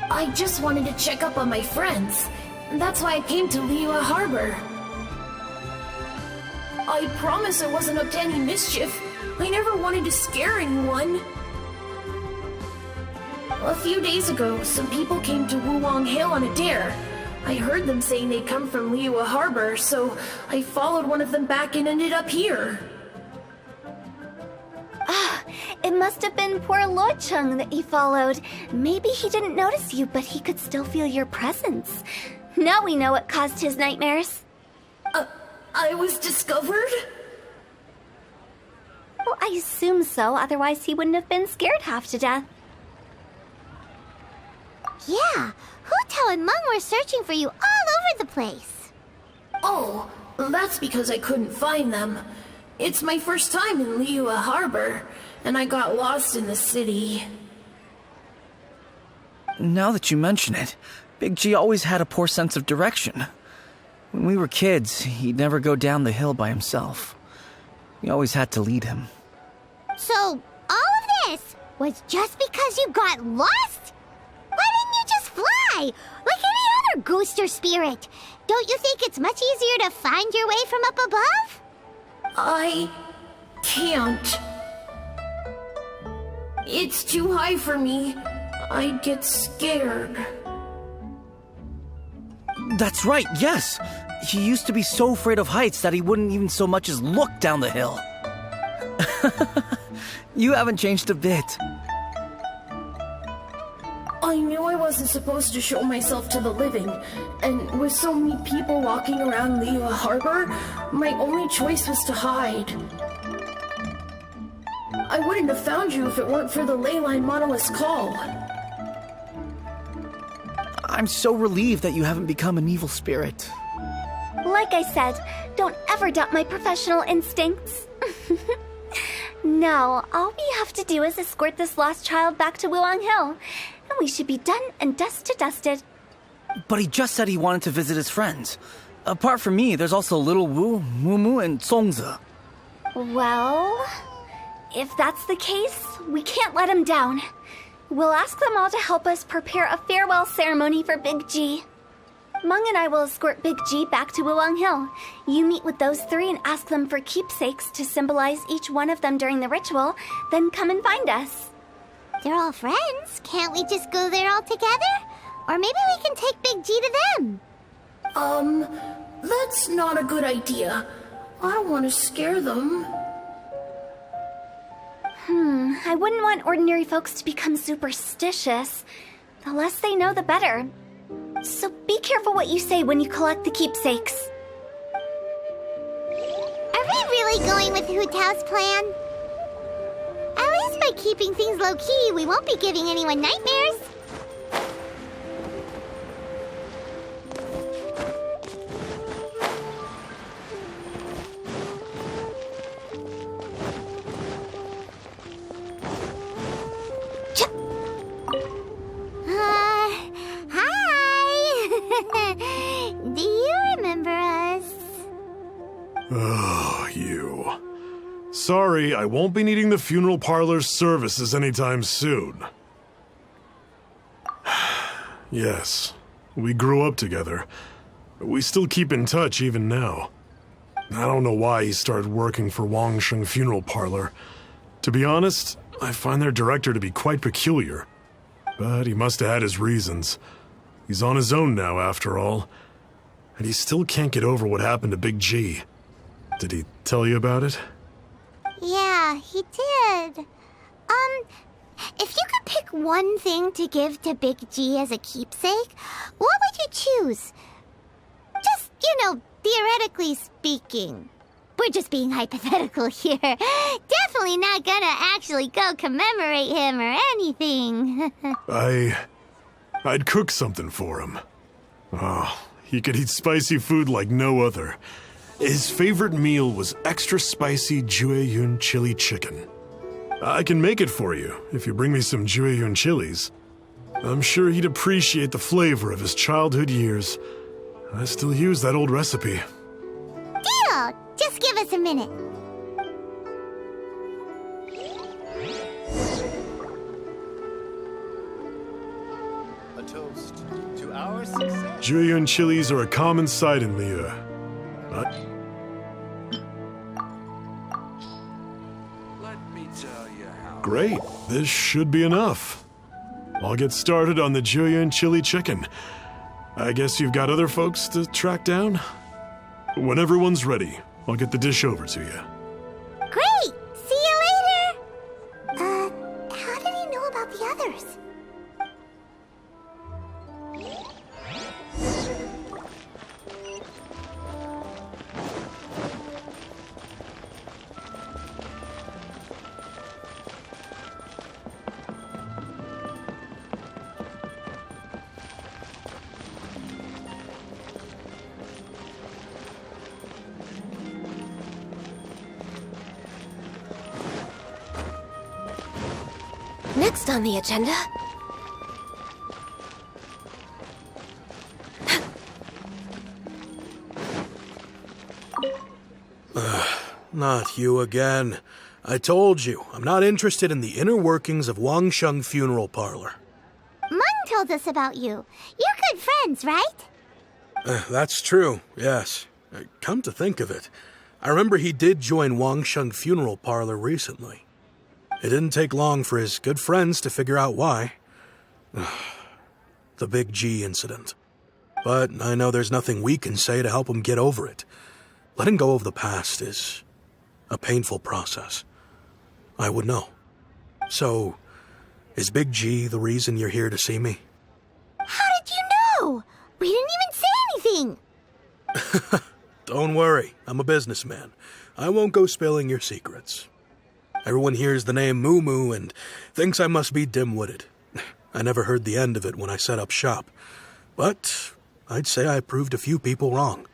I just wanted to check up on my friends. That's why I came to Liyue Harbor. I promise I wasn't up to any mischief. I never wanted to scare anyone. A few days ago, some people came to Wuwang Hill on a dare. I heard them saying they'd come from Liyue Harbor, so I followed one of them back and ended up here. It must have been poor Lo Chung that you followed. Maybe he didn't notice you, but he could still feel your presence. Now we know what caused his nightmares. I was discovered? Well, I assume so, otherwise he wouldn't have been scared half to death. Yeah, Hu Tao and Meng were searching for you all over the place. Oh, that's because I couldn't find them. It's my first time in Liyue Harbor, and I got lost in the city. Now that you mention it, Big G always had a poor sense of direction. When we were kids, he'd never go down the hill by himself. We always had to lead him. So, all of this was just because you got lost? Why didn't you just fly? Like any other ghost or spirit? Don't you think it's much easier to find your way from up above? I can't. It's too high for me. I'd get scared. That's right, yes! He used to be so afraid of heights that he wouldn't even so much as look down the hill. You haven't changed a bit. I knew I wasn't supposed to show myself to the living, and with so many people walking around Liyue Harbor, my only choice was to hide. I wouldn't have found you if it weren't for the leyline monolith's call. I'm so relieved that you haven't become an evil spirit. Like I said, don't ever doubt my professional instincts. Now, all we have to do is escort this lost child back to Wuwang Hill, and we should be done and dust to dusted. But he just said he wanted to visit his friends. Apart from me, there's also Little Wu, Mumu, and Songzi. Well, if that's the case, we can't let him down. We'll ask them all to help us prepare a farewell ceremony for Big G. Meng and I will escort Big G back to Wuwang Hill. You meet with those three and ask them for keepsakes to symbolize each one of them during the ritual, then come and find us. They're all friends. Can't we just go there all together? Or maybe we can take Big G to them. That's not a good idea. I don't want to scare them. I wouldn't want ordinary folks to become superstitious. The less they know, the better. So be careful what you say when you collect the keepsakes. Are we really going with Hu Tao's plan? At least by keeping things low-key, we won't be giving anyone nightmares. Hi! Do you remember us? Oh, you. Sorry, I won't be needing the funeral parlor's services anytime soon. Yes, we grew up together. We still keep in touch even now. I don't know why he started working for Wangsheng Funeral Parlor. To be honest, I find their director to be quite peculiar. But he must have had his reasons. He's on his own now, after all. And he still can't get over what happened to Big G. Did he tell you about it? Yeah, he did. If you could pick one thing to give to Big G as a keepsake, what would you choose? Just, theoretically speaking. We're just being hypothetical here. Definitely not gonna actually go commemorate him or anything. I'd cook something for him. Oh, he could eat spicy food like no other. His favorite meal was extra spicy Jueyun chili chicken. I can make it for you if you bring me some Jueyun chilies. I'm sure he'd appreciate the flavor of his childhood years. I still use that old recipe. Deal! Just give us a minute. A toast to our success. Jueyun chilies are a common sight in Liyue. Great, this should be enough. I'll get started on the Julian chili chicken. I guess you've got other folks to track down? When everyone's ready, I'll get the dish over to you. Great! See you later! How did he know about the others? Next on the agenda... Not you again. I told you, I'm not interested in the inner workings of Wangsheng Funeral Parlor. Mung told us about you. You're good friends, right? That's true, yes. Come to think of it, I remember he did join Wangsheng Funeral Parlor recently. It didn't take long for his good friends to figure out why. The Big G incident. But I know there's nothing we can say to help him get over it. Letting go of the past is a painful process. I would know. So, is Big G the reason you're here to see me? How did you know? We didn't even say anything. Don't worry, I'm a businessman. I won't go spilling your secrets. Everyone hears the name Moo Moo and thinks I must be dim-witted. I never heard the end of it when I set up shop. But I'd say I proved a few people wrong.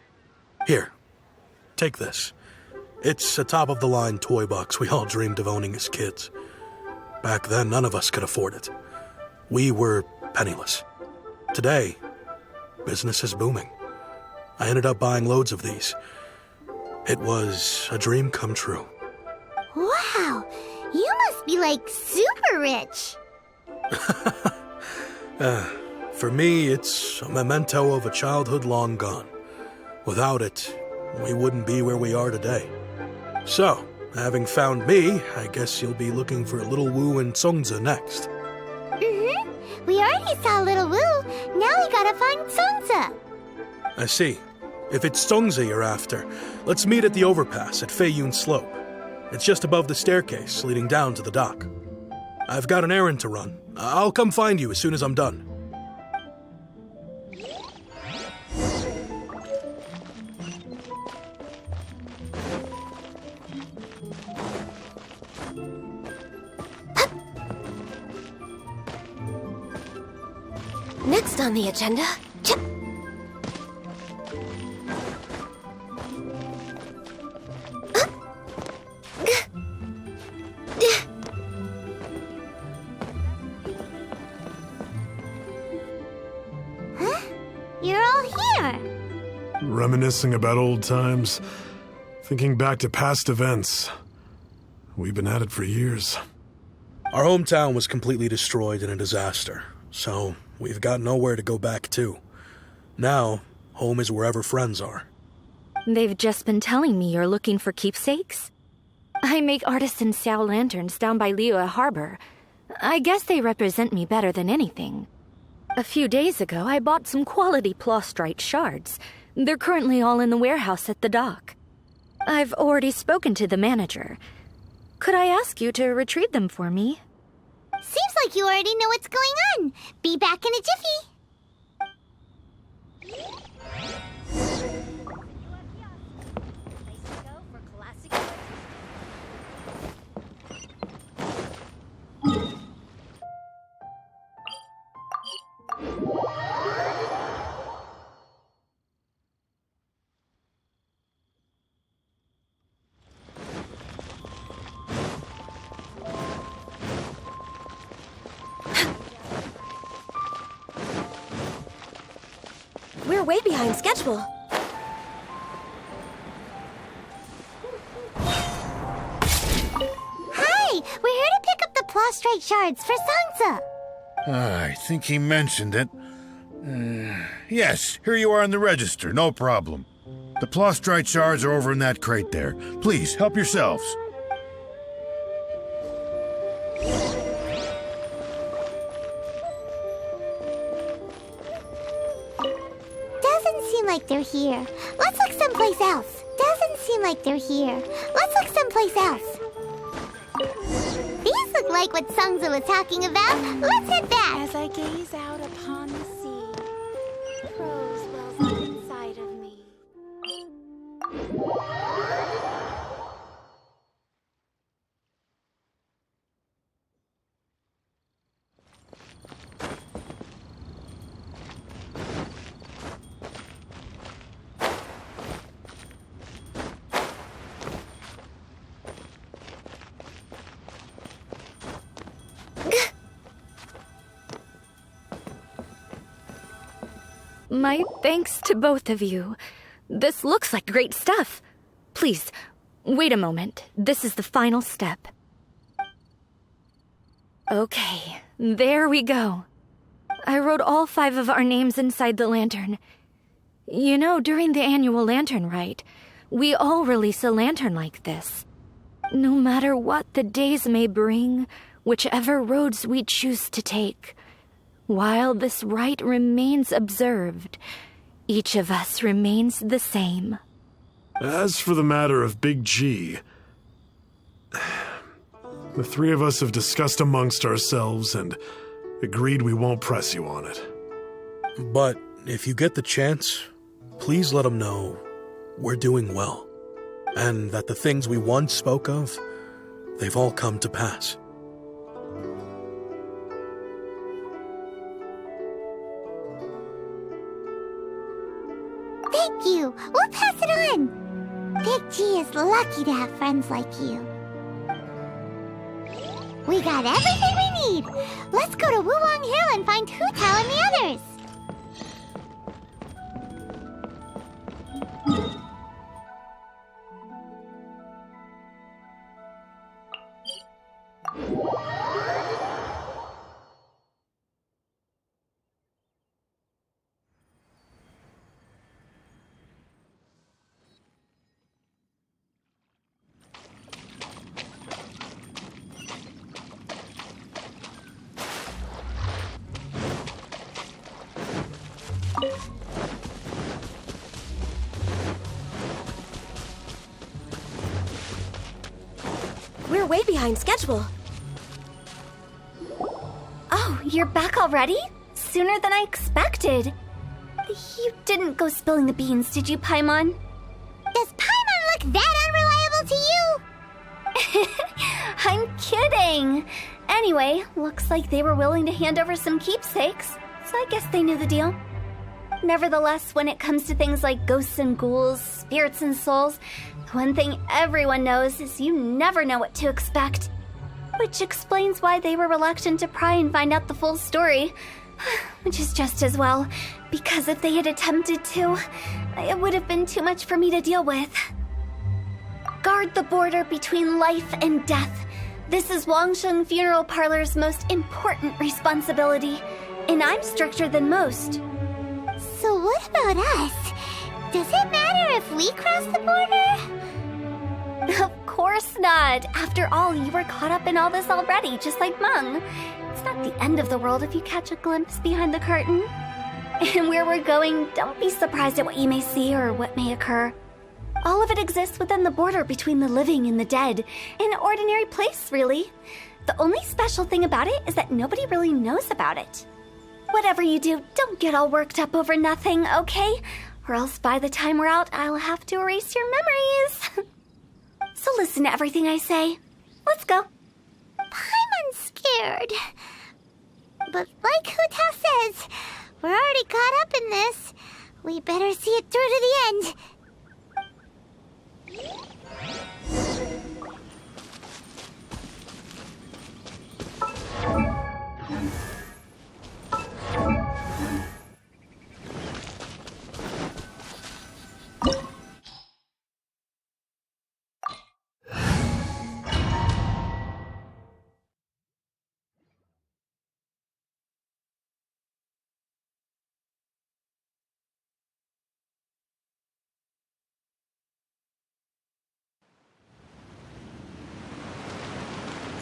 Here, take this. It's a top-of-the-line toy box we all dreamed of owning as kids. Back then, none of us could afford it. We were penniless. Today, business is booming. I ended up buying loads of these. It was a dream come true. Wow, you must be like super rich. For me, it's a memento of a childhood long gone. Without it, we wouldn't be where we are today. So, having found me, I guess you'll be looking for Little Wu and Songza next. Mm-hmm. We already saw Little Wu. Now we gotta find Songza. I see. If it's Songza you're after, let's meet at the overpass at Feiyun Slope. It's just above the staircase leading down to the dock. I've got an errand to run. I'll come find you as soon as I'm done. Next on the agenda... You're all here. Reminiscing about old times, thinking back to past events. We've been at it for years. Our hometown was completely destroyed in a disaster, so we've got nowhere to go back to. Now, home is wherever friends are. They've just been telling me you're looking for keepsakes. I make artisan Xiao lanterns down by Liyue Harbor. I guess they represent me better than anything. A few days ago, I bought some quality plastrite shards. They're currently all in the warehouse at the dock. I've already spoken to the manager. Could I ask you to retrieve them for me? Seems like you already know what's going on. Be back in a jiffy. We're way behind schedule. Hi! We're here to pick up the plastrite shards for Sansa. I think he mentioned it. Yes, here you are in the register, no problem. The plastrite shards are over in that crate there. Please, help yourselves. like they're here. Let's look someplace else. Doesn't seem like they're here. Let's look someplace else. These look like what Sungza was talking about. Let's head back. As I gaze out upon the sea, prose wells up inside of me. My thanks to both of you. This looks like great stuff. Please, wait a moment. This is the final step. Okay, there we go. I wrote all 5 of our names inside the lantern. You know, during the annual lantern rite, we all release a lantern like this. No matter what the days may bring, whichever roads we choose to take, while this rite remains observed, each of us remains the same. As for the matter of Big G, the 3 of us have discussed amongst ourselves and agreed we won't press you on it. But if you get the chance, please let them know we're doing well, and that the things we once spoke of, they've all come to pass. Thank you. We'll pass it on. Big G is lucky to have friends like you. We got everything we need. Let's go to Wulong Hill and find Hu Tao and the others. We're way behind schedule. Oh, you're back already? Sooner than I expected. You didn't go spilling the beans, did you, Paimon? Does Paimon look that unreliable to you? I'm kidding. Anyway, looks like they were willing to hand over some keepsakes, so I guess they knew the deal. Nevertheless, when it comes to things like ghosts and ghouls, spirits and souls, the one thing everyone knows is you never know what to expect. Which explains why they were reluctant to pry and find out the full story. Which is just as well, because if they had attempted to, it would have been too much for me to deal with. Guard the border between life and death. This is Wangsheng Funeral Parlor's most important responsibility, and I'm stricter than most. So what about us? Does it matter if we cross the border? Of course not. After all, you were caught up in all this already, just like Meng. It's not the end of the world if you catch a glimpse behind the curtain. And where we're going, don't be surprised at what you may see or what may occur. All of it exists within the border between the living and the dead. An ordinary place, really. The only special thing about it is that nobody really knows about it. Whatever you do, don't get all worked up over nothing, okay? Or else by the time we're out, I'll have to erase your memories. So listen to everything I say. Let's go. Paimon's scared. But like Hu Tao says, we're already caught up in this. We better see it through to the end.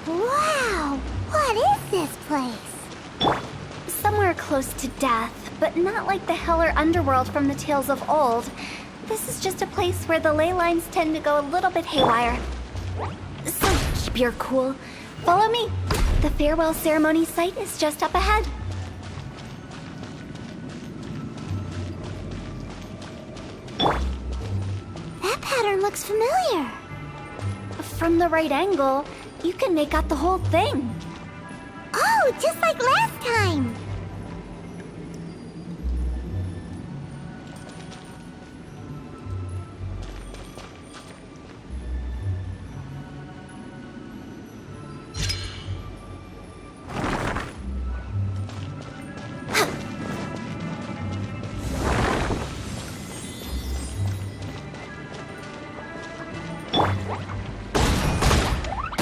Wow! What is this place? Somewhere close to death, but not like the hell or underworld from the tales of old. This is just a place where the ley lines tend to go a little bit haywire. So keep your cool. Follow me. The farewell ceremony site is just up ahead. That pattern looks familiar. From the right angle, you can make out the whole thing. Oh, just like last time.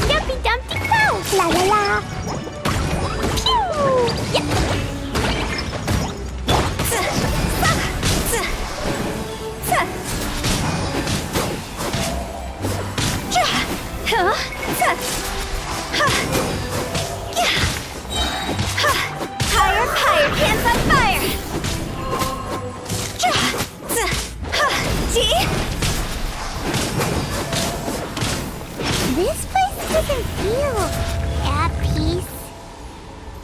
Dumpy Dumpty Go! La la la. Pew! Yeah. Higher, higher, hands on fire! See? This place doesn't feel at peace.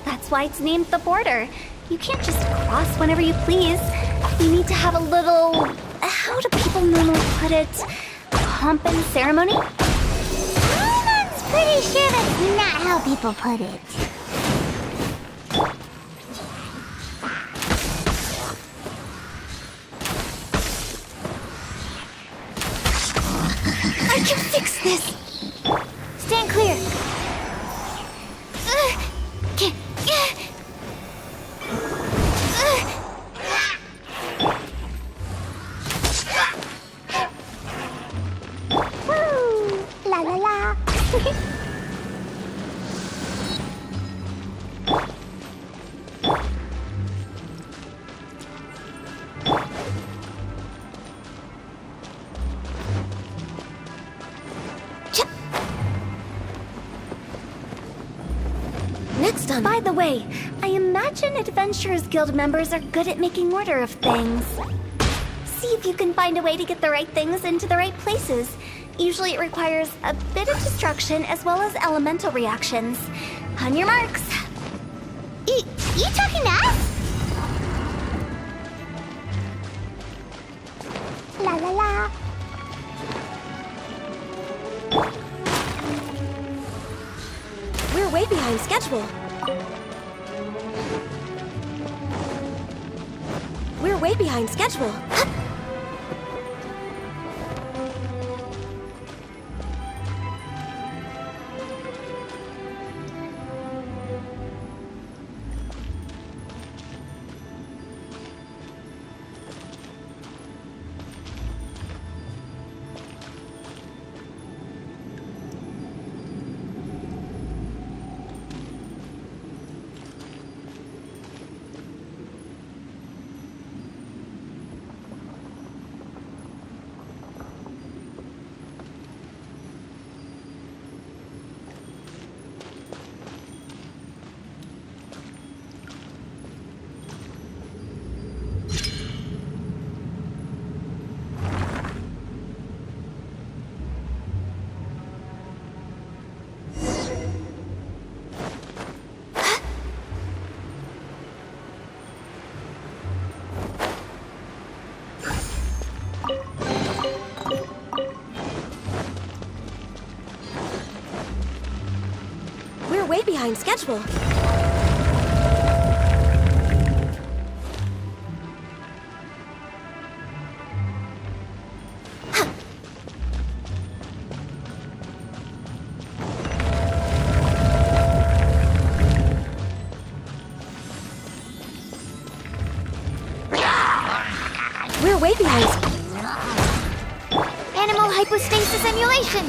That's why it's named the border. You can't just cross whenever you please. You need to have a little... how do people normally put it? Pomp and ceremony? Paimon's pretty sure that's not how people put it. I can fix this! Stand clear! Woo! La la la. Next time. By the way, I imagine Adventurers Guild members are good at making order of things. See if you can find a way to get the right things into the right places. Usually it requires a bit of destruction as well as elemental reactions. On your marks. You talking to us? La la la. We're way behind schedule. We're way behind schedule. We're way behind schedule. We're way behind. Animal hypostasis emulation.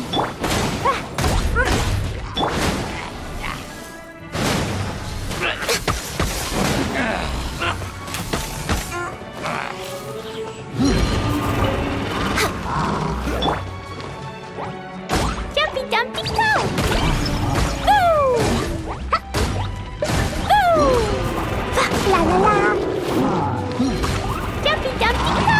Dumpy Dumpty Go! Woo! Woo! La la la. Dumpty Dumpty go!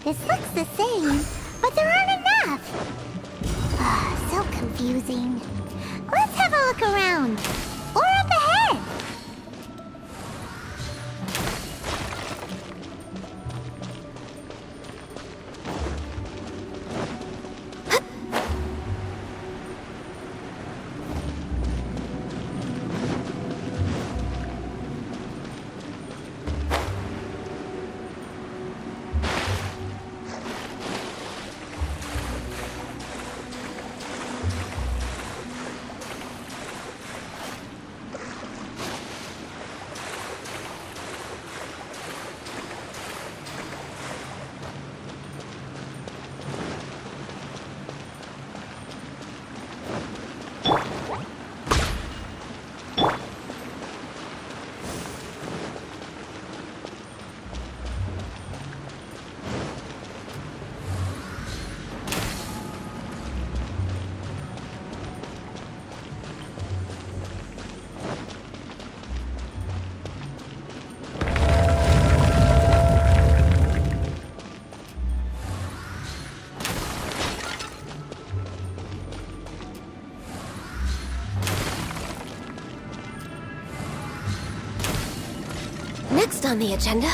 This looks the same, but there aren't enough. Ah, so confusing. Let's have a look around. Or up ahead. Next on the agenda...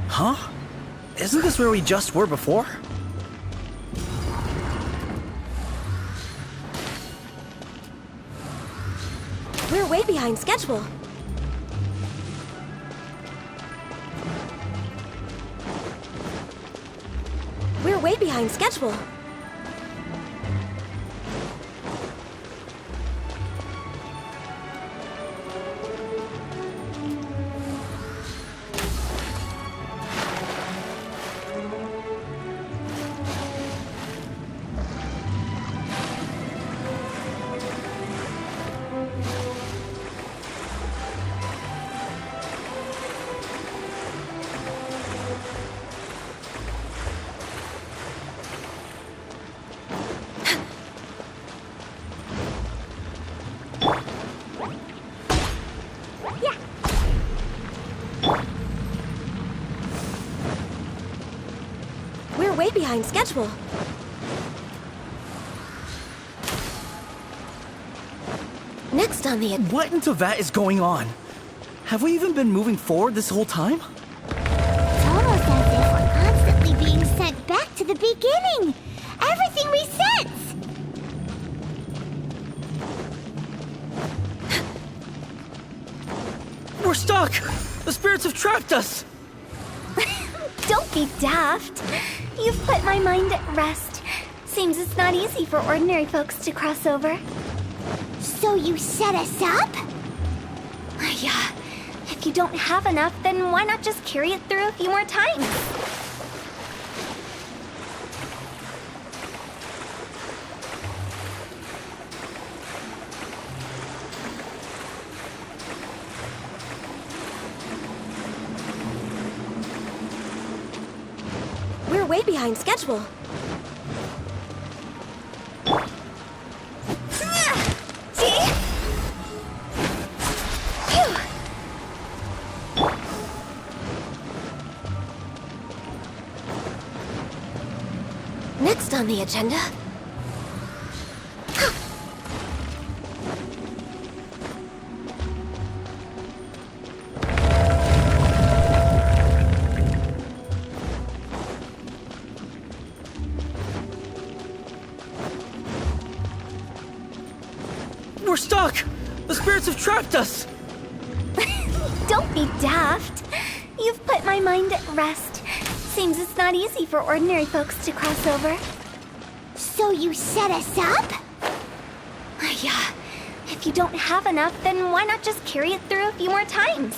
Huh? Isn't this where we just were before? We're way behind schedule. We're way behind schedule. We're way behind schedule. Next on the... What in Tevat is going on? Have we even been moving forward this whole time? It's almost as if we're constantly being sent back to the beginning. Everything resets. We're stuck! The spirits have trapped us! Don't be daft. You've put my mind at rest. Seems it's not easy for ordinary folks to cross over. So you set us up? Yeah. If you don't have enough, then why not just carry it through a few more times? behind schedule. Next on the agenda. We're stuck! The spirits have trapped us! Don't be daft. You've put my mind at rest. Seems it's not easy for ordinary folks to cross over. So you set us up? Yeah. If you don't have enough, then why not just carry it through a few more times?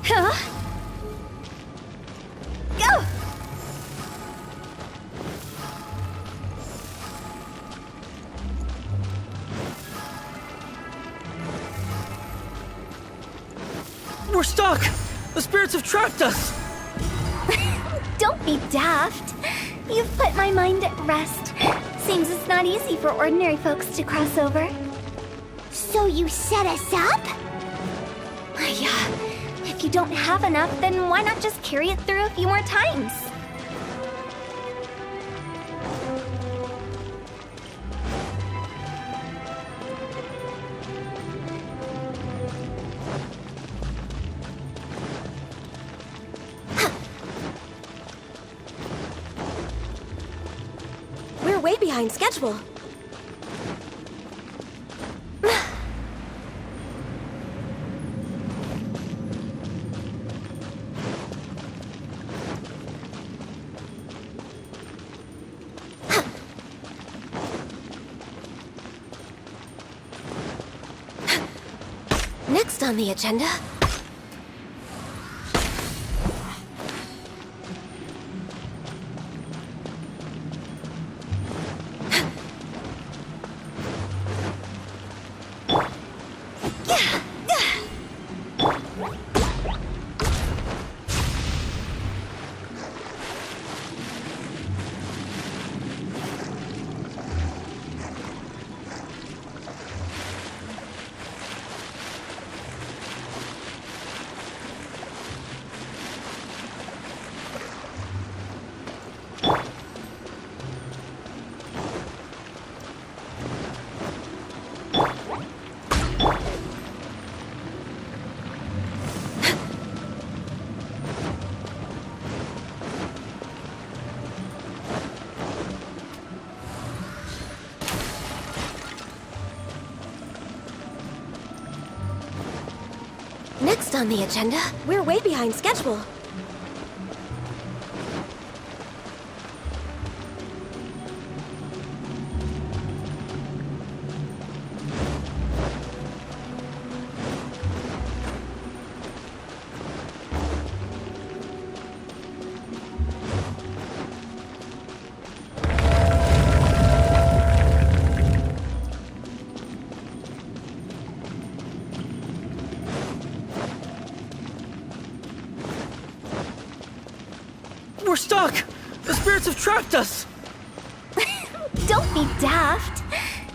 Huh? Go! We're stuck! The spirits have trapped us! Don't be daft. You've put my mind at rest. Seems it's not easy for ordinary folks to cross over. So you set us up? Yeah. If you don't have enough, then why not just carry it through a few more times? We're way behind schedule. Next on the agenda. Next on the agenda, we're way behind schedule. We're stuck! The spirits have trapped us! Don't be daft.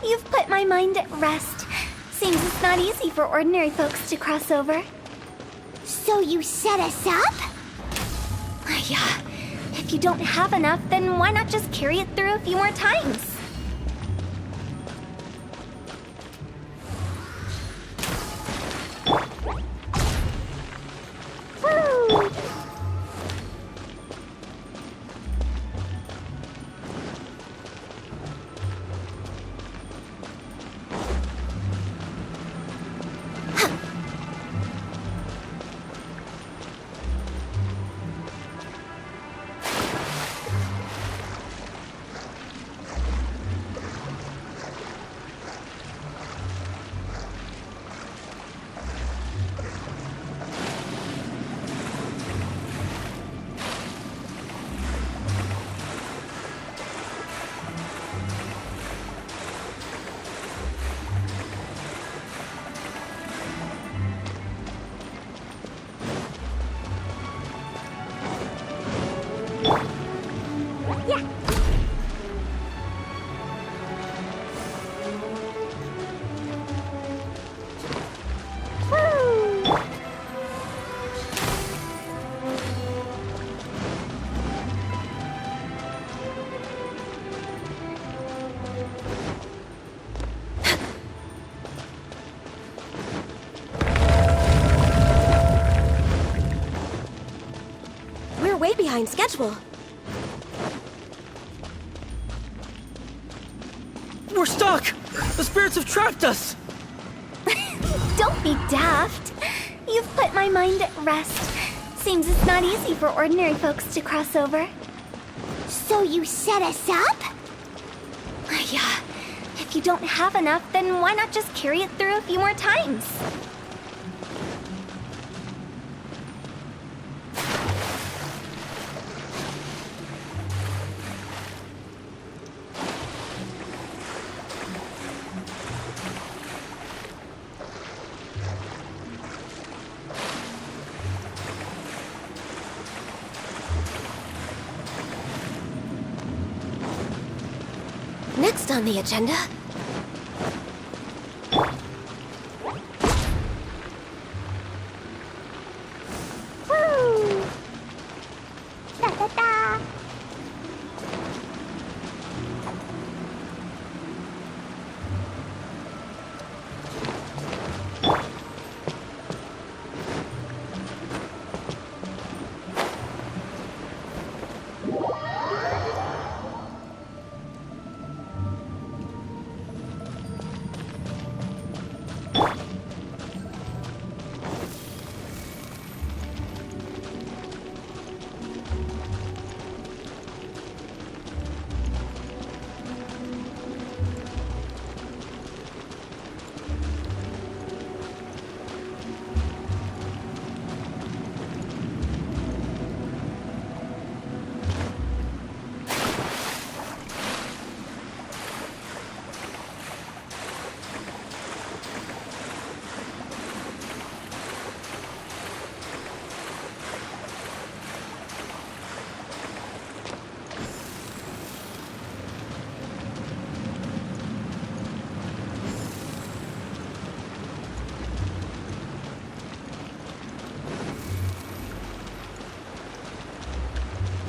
You've put my mind at rest. Seems it's not easy for ordinary folks to cross over. So you set us up? Yeah. If you don't have enough, then why not just carry it through a few more times? behind schedule. We're stuck! The spirits have trapped us! Don't be daft. You've put my mind at rest. Seems it's not easy for ordinary folks to cross over. So you set us up? Yeah. If you don't have enough, then why not just carry it through a few more times? Next on the agenda... Woo! Da-da-da!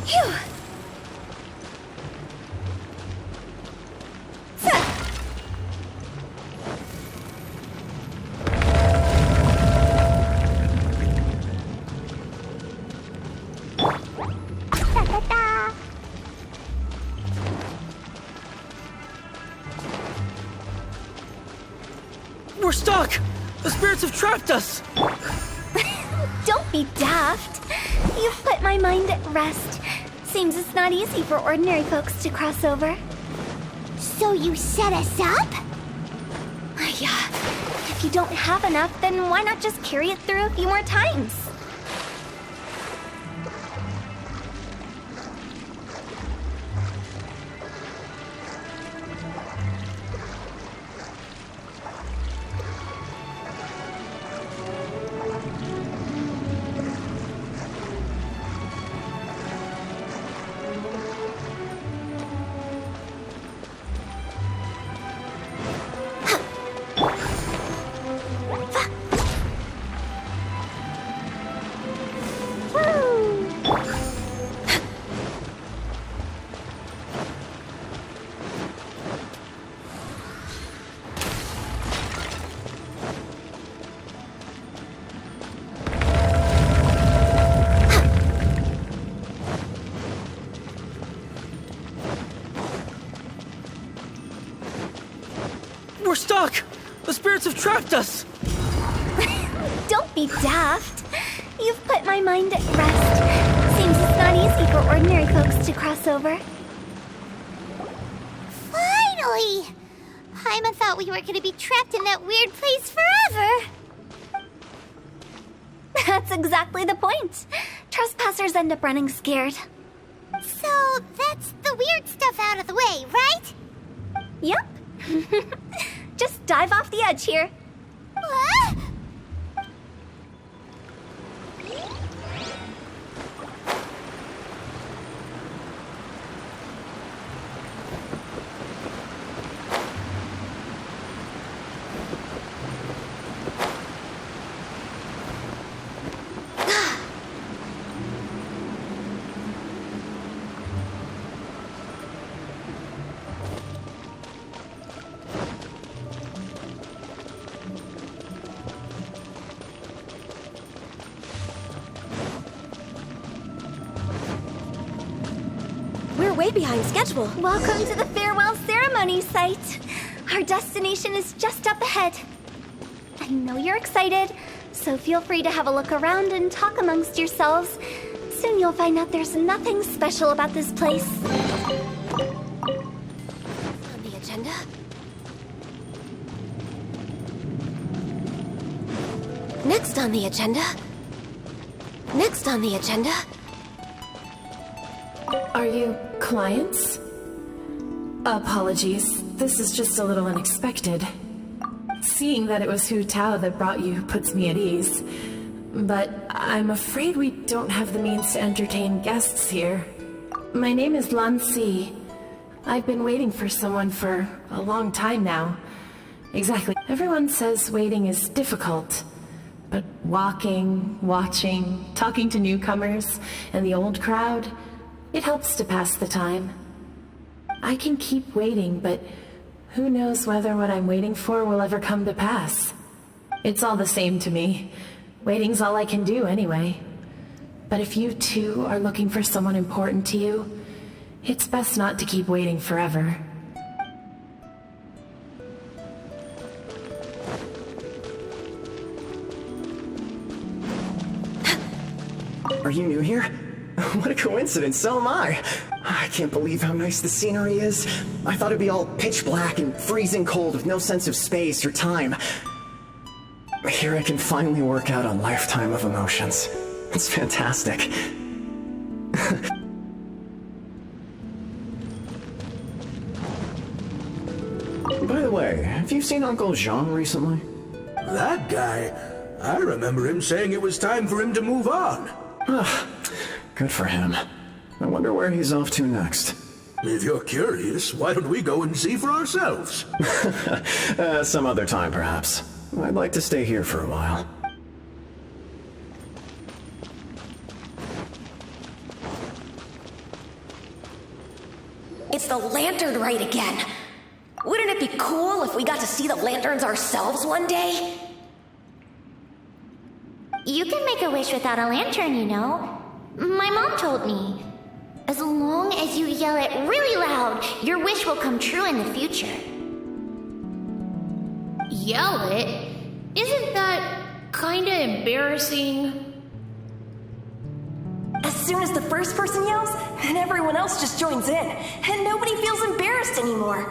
Phew! Da-da-da! We're stuck! The spirits have trapped us! Don't be daft. You've put my mind at rest. Seems it's not easy for ordinary folks to cross over. So you set us up? Yeah. If you don't have enough, then why not just carry it through a few more times? We're stuck! The spirits have trapped us! Don't be daft. You've put my mind at rest. Seems it's not easy for ordinary folks to cross over. Finally! Paimon thought we were gonna be trapped in that weird place forever. That's exactly the point. Trespassers end up running scared. So that's the weird stuff out of the way, right? Yep. Just dive off the edge here. What? way behind schedule. Welcome to the farewell ceremony site. Our destination is just up ahead. I know you're excited, so feel free to have a look around and talk amongst yourselves. Soon you'll find out there's nothing special about this place. On the agenda? Next on the agenda? Next on the agenda? Are you clients? Apologies, this is just a little unexpected. Seeing that it was Hu Tao that brought you puts me at ease. But I'm afraid we don't have the means to entertain guests here. My name is Lan Si. I've been waiting for someone for a long time now. Exactly. Everyone says waiting is difficult. But walking, watching, talking to newcomers, and the old crowd, it helps to pass the time. I can keep waiting, but who knows whether what I'm waiting for will ever come to pass. It's all the same to me. Waiting's all I can do anyway. But if you too are looking for someone important to you, it's best not to keep waiting forever. Are you new here? What a coincidence, so am I. I can't believe how nice the scenery is. I thought it'd be all pitch black and freezing cold with no sense of space or time. Here I can finally work out a lifetime of emotions. It's fantastic. By the way, have you seen Uncle Jean recently? That guy? I remember him saying it was time for him to move on. Good for him. I wonder where he's off to next. If you're curious, why don't we go and see for ourselves? Some other time, perhaps. I'd like to stay here for a while. It's the lantern rite again. Wouldn't it be cool if we got to see the lanterns ourselves one day? You can make a wish without a lantern, you know. My mom told me. As long as you yell it really loud, your wish will come true in the future. Yell it? Isn't that kinda embarrassing? As soon as the first person yells, and everyone else just joins in, and nobody feels embarrassed anymore.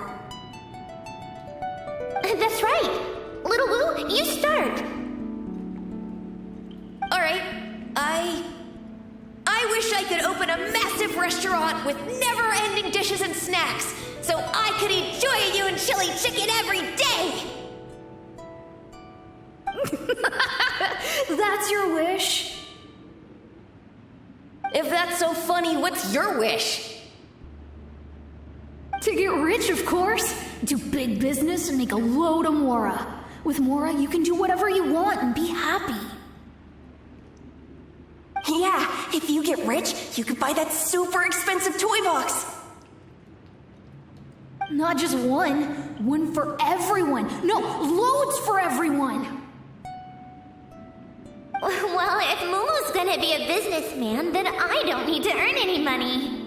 That's right. Little Wu, you start. Alright, I wish I could open a massive restaurant with never-ending dishes and snacks, so I could enjoy you and chili chicken every day! That's your wish? If that's so funny, what's your wish? To get rich, of course. Do big business and make a load of Mora. With Mora, you can do whatever you want and be happy. Yeah, if you get rich, you could buy that super expensive toy box. Not just one. One for everyone. No, loads for everyone. Well, if Momo's gonna be a businessman, then I don't need to earn any money.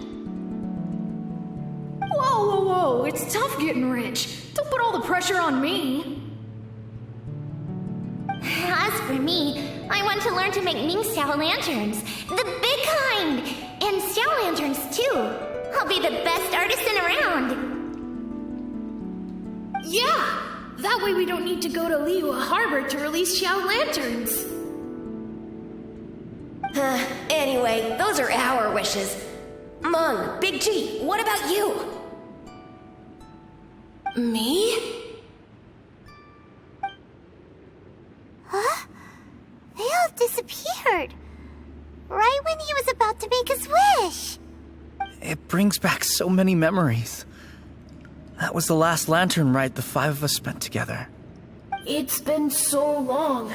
Whoa, whoa, whoa. It's tough getting rich. Don't put all the pressure on me. As for me, I want to learn to make Ming Xiao lanterns. The big kind! And Xiao lanterns, too. I'll be the best artisan around. Yeah! That way we don't need to go to Liyue Harbor to release Xiao lanterns. Anyway, those are our wishes. Mung, Big G, what about you? Me? Huh? They all disappeared. Right when he was about to make his wish. It brings back so many memories. That was the last lantern ride the five of us spent together. It's been so long.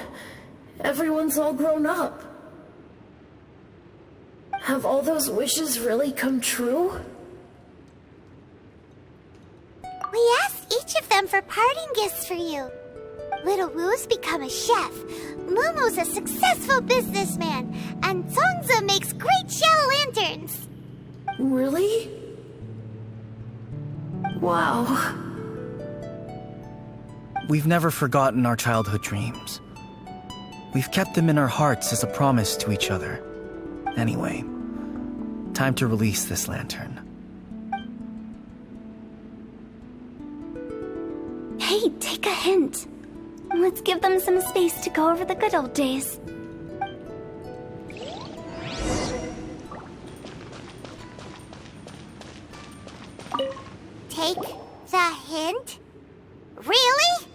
Everyone's all grown up. Have all those wishes really come true? We asked each of them for parting gifts for you. Little Wu's become a chef, Momo's a successful businessman, and Zongzi makes great shell lanterns. Really? Wow. We've never forgotten our childhood dreams. We've kept them in our hearts as a promise to each other. Anyway, time to release this lantern. Hey, take a hint. Let's give them some space to go over the good old days. Take the hint? Really?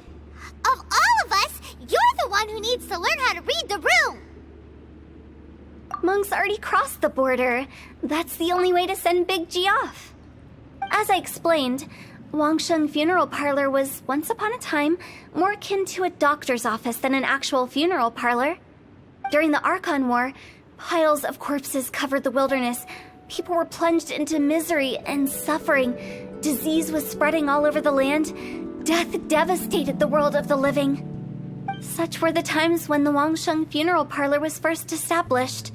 Of all of us, you're the one who needs to learn how to read the room! Monk's already crossed the border. That's the only way to send Big G off. As I explained, Wangsheng Funeral Parlor was, once upon a time, more akin to a doctor's office than an actual funeral parlor. During the Archon War, piles of corpses covered the wilderness. People were plunged into misery and suffering. Disease was spreading all over the land. Death devastated the world of the living. Such were the times when the Wangsheng Funeral Parlor was first established.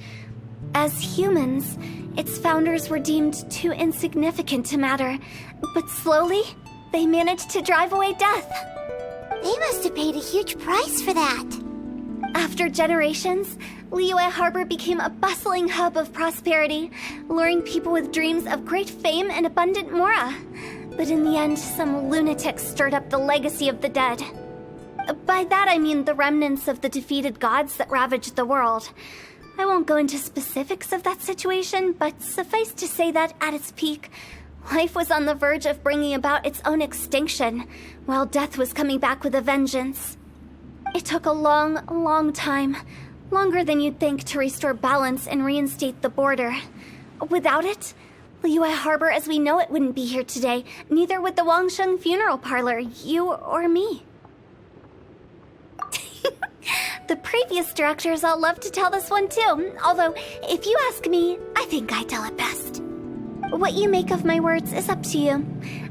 As humans, its founders were deemed too insignificant to matter, but slowly, they managed to drive away death. They must have paid a huge price for that. After generations, Liyue Harbor became a bustling hub of prosperity, luring people with dreams of great fame and abundant mora. But in the end, some lunatics stirred up the legacy of the dead. By that I mean the remnants of the defeated gods that ravaged the world. I won't go into specifics of that situation, but suffice to say that at its peak, life was on the verge of bringing about its own extinction, while death was coming back with a vengeance. It took a long, long time, longer than you'd think, to restore balance and reinstate the border. Without it, Liyue Harbor as we know it wouldn't be here today, neither would the Wangsheng Funeral Parlor, you or me. The previous directors all love to tell this one too, although, if you ask me, I think I tell it best. What you make of my words is up to you.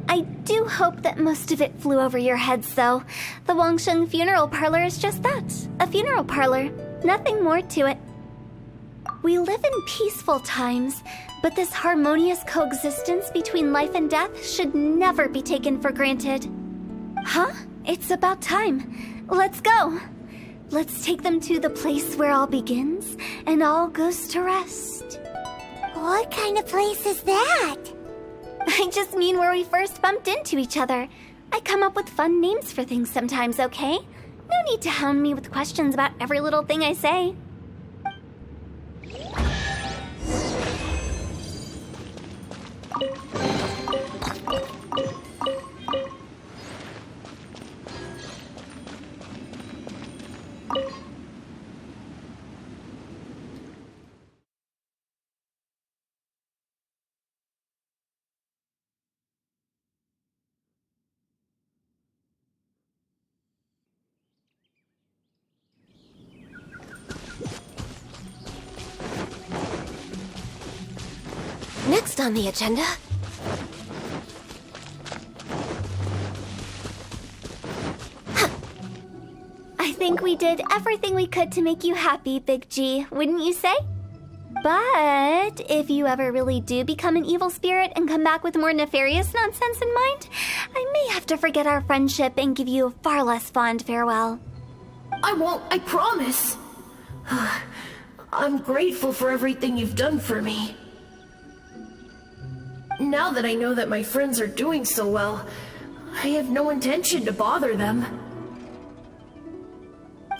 I do hope that most of it flew over your heads, though. The Wangsheng Funeral Parlor is just that, a funeral parlor. Nothing more to it. We live in peaceful times, but this harmonious coexistence between life and death should never be taken for granted. Huh? It's about time. Let's go. Let's take them to the place where all begins and all goes to rest. What kind of place is that? I just mean where we first bumped into each other. I come up with fun names for things sometimes, okay? No need to hound me with questions about every little thing I say. Next on the agenda... I think we did everything we could to make you happy, Big G, wouldn't you say? But if you ever really do become an evil spirit and come back with more nefarious nonsense in mind, I may have to forget our friendship and give you a far less fond farewell. I won't, I promise. I'm grateful for everything you've done for me. Now that I know that my friends are doing so well, I have no intention to bother them.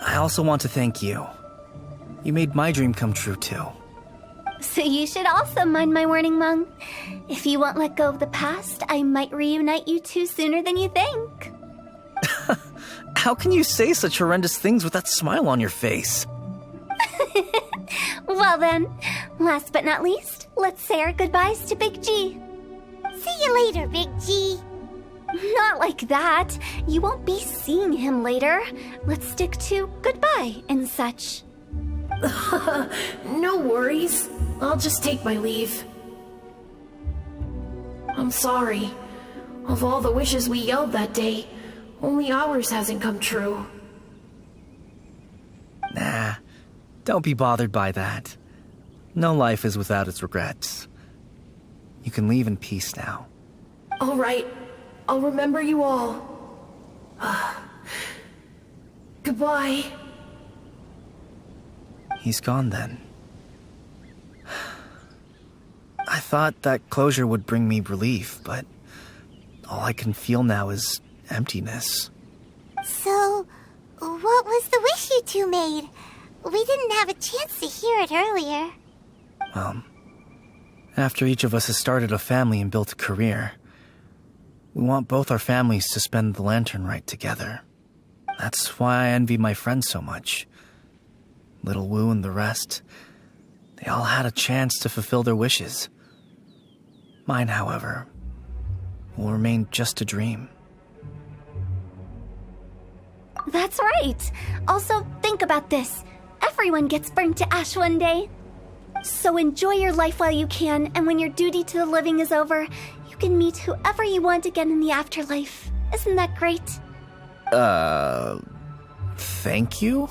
I also want to thank you. You made my dream come true, too. So you should also mind my warning, Mung. If you won't let go of the past, I might reunite you two sooner than you think. How can you say such horrendous things with that smile on your face? Well then, last but not least, let's say our goodbyes to Big G. See you later, Big G. Not like that. You won't be seeing him later. Let's stick to goodbye and such. No worries. I'll just take my leave. I'm sorry. Of all the wishes we yelled that day, only ours hasn't come true. Nah, don't be bothered by that. No life is without its regrets. You can leave in peace now. All right. I'll remember you all. Goodbye. He's gone then. I thought that closure would bring me relief, but all I can feel now is emptiness. So, what was the wish you two made? We didn't have a chance to hear it earlier. Well, after each of us has started a family and built a career, we want both our families to spend the lantern rite together. That's why I envy my friends so much. Little Wu and the rest, they all had a chance to fulfill their wishes. Mine, however, will remain just a dream. That's right. Also, think about this. Everyone gets burnt to ash one day. So enjoy your life while you can, and when your duty to the living is over, you can meet whoever you want again in the afterlife. Isn't that great? Thank you?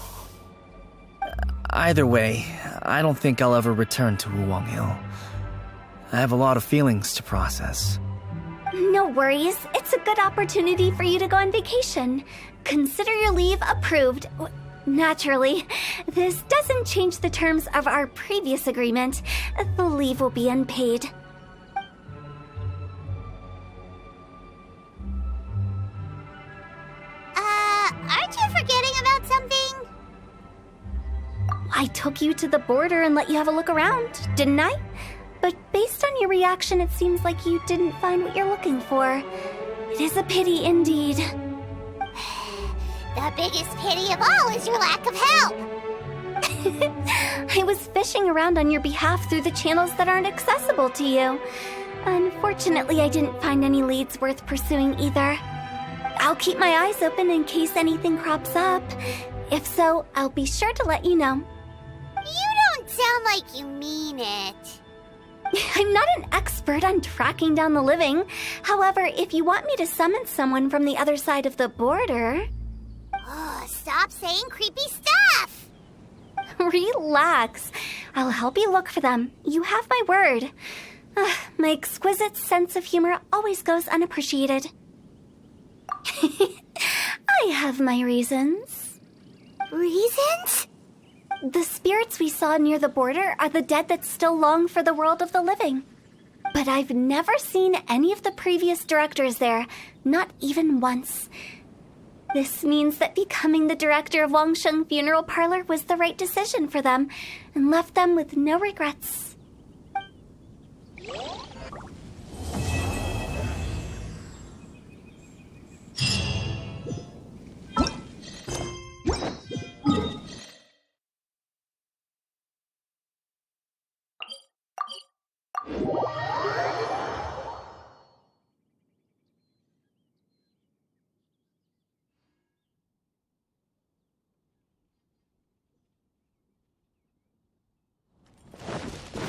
Either way, I don't think I'll ever return to Wuwang Hill. I have a lot of feelings to process. No worries. It's a good opportunity for you to go on vacation. Consider your leave approved. Naturally, this doesn't change the terms of our previous agreement. The leave will be unpaid. Aren't you forgetting about something? I took you to the border and let you have a look around, didn't I? But based on your reaction, it seems like you didn't find what you're looking for. It is a pity indeed. The biggest pity of all is your lack of help. I was fishing around on your behalf through the channels that aren't accessible to you. Unfortunately, I didn't find any leads worth pursuing either. I'll keep my eyes open in case anything crops up. If so, I'll be sure to let you know. You don't sound like you mean it. I'm not an expert on tracking down the living. However, if you want me to summon someone from the other side of the border... Oh, stop saying creepy stuff! Relax. I'll help you look for them. You have my word. My exquisite sense of humor always goes unappreciated. I have my reasons. Reasons? The spirits we saw near the border are the dead that still long for the world of the living. But I've never seen any of the previous directors there, not even once. This means that becoming the director of Wangsheng Funeral Parlor was the right decision for them, and left them with no regrets.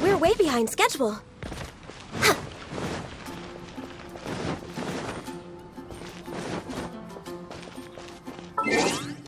We're way behind schedule.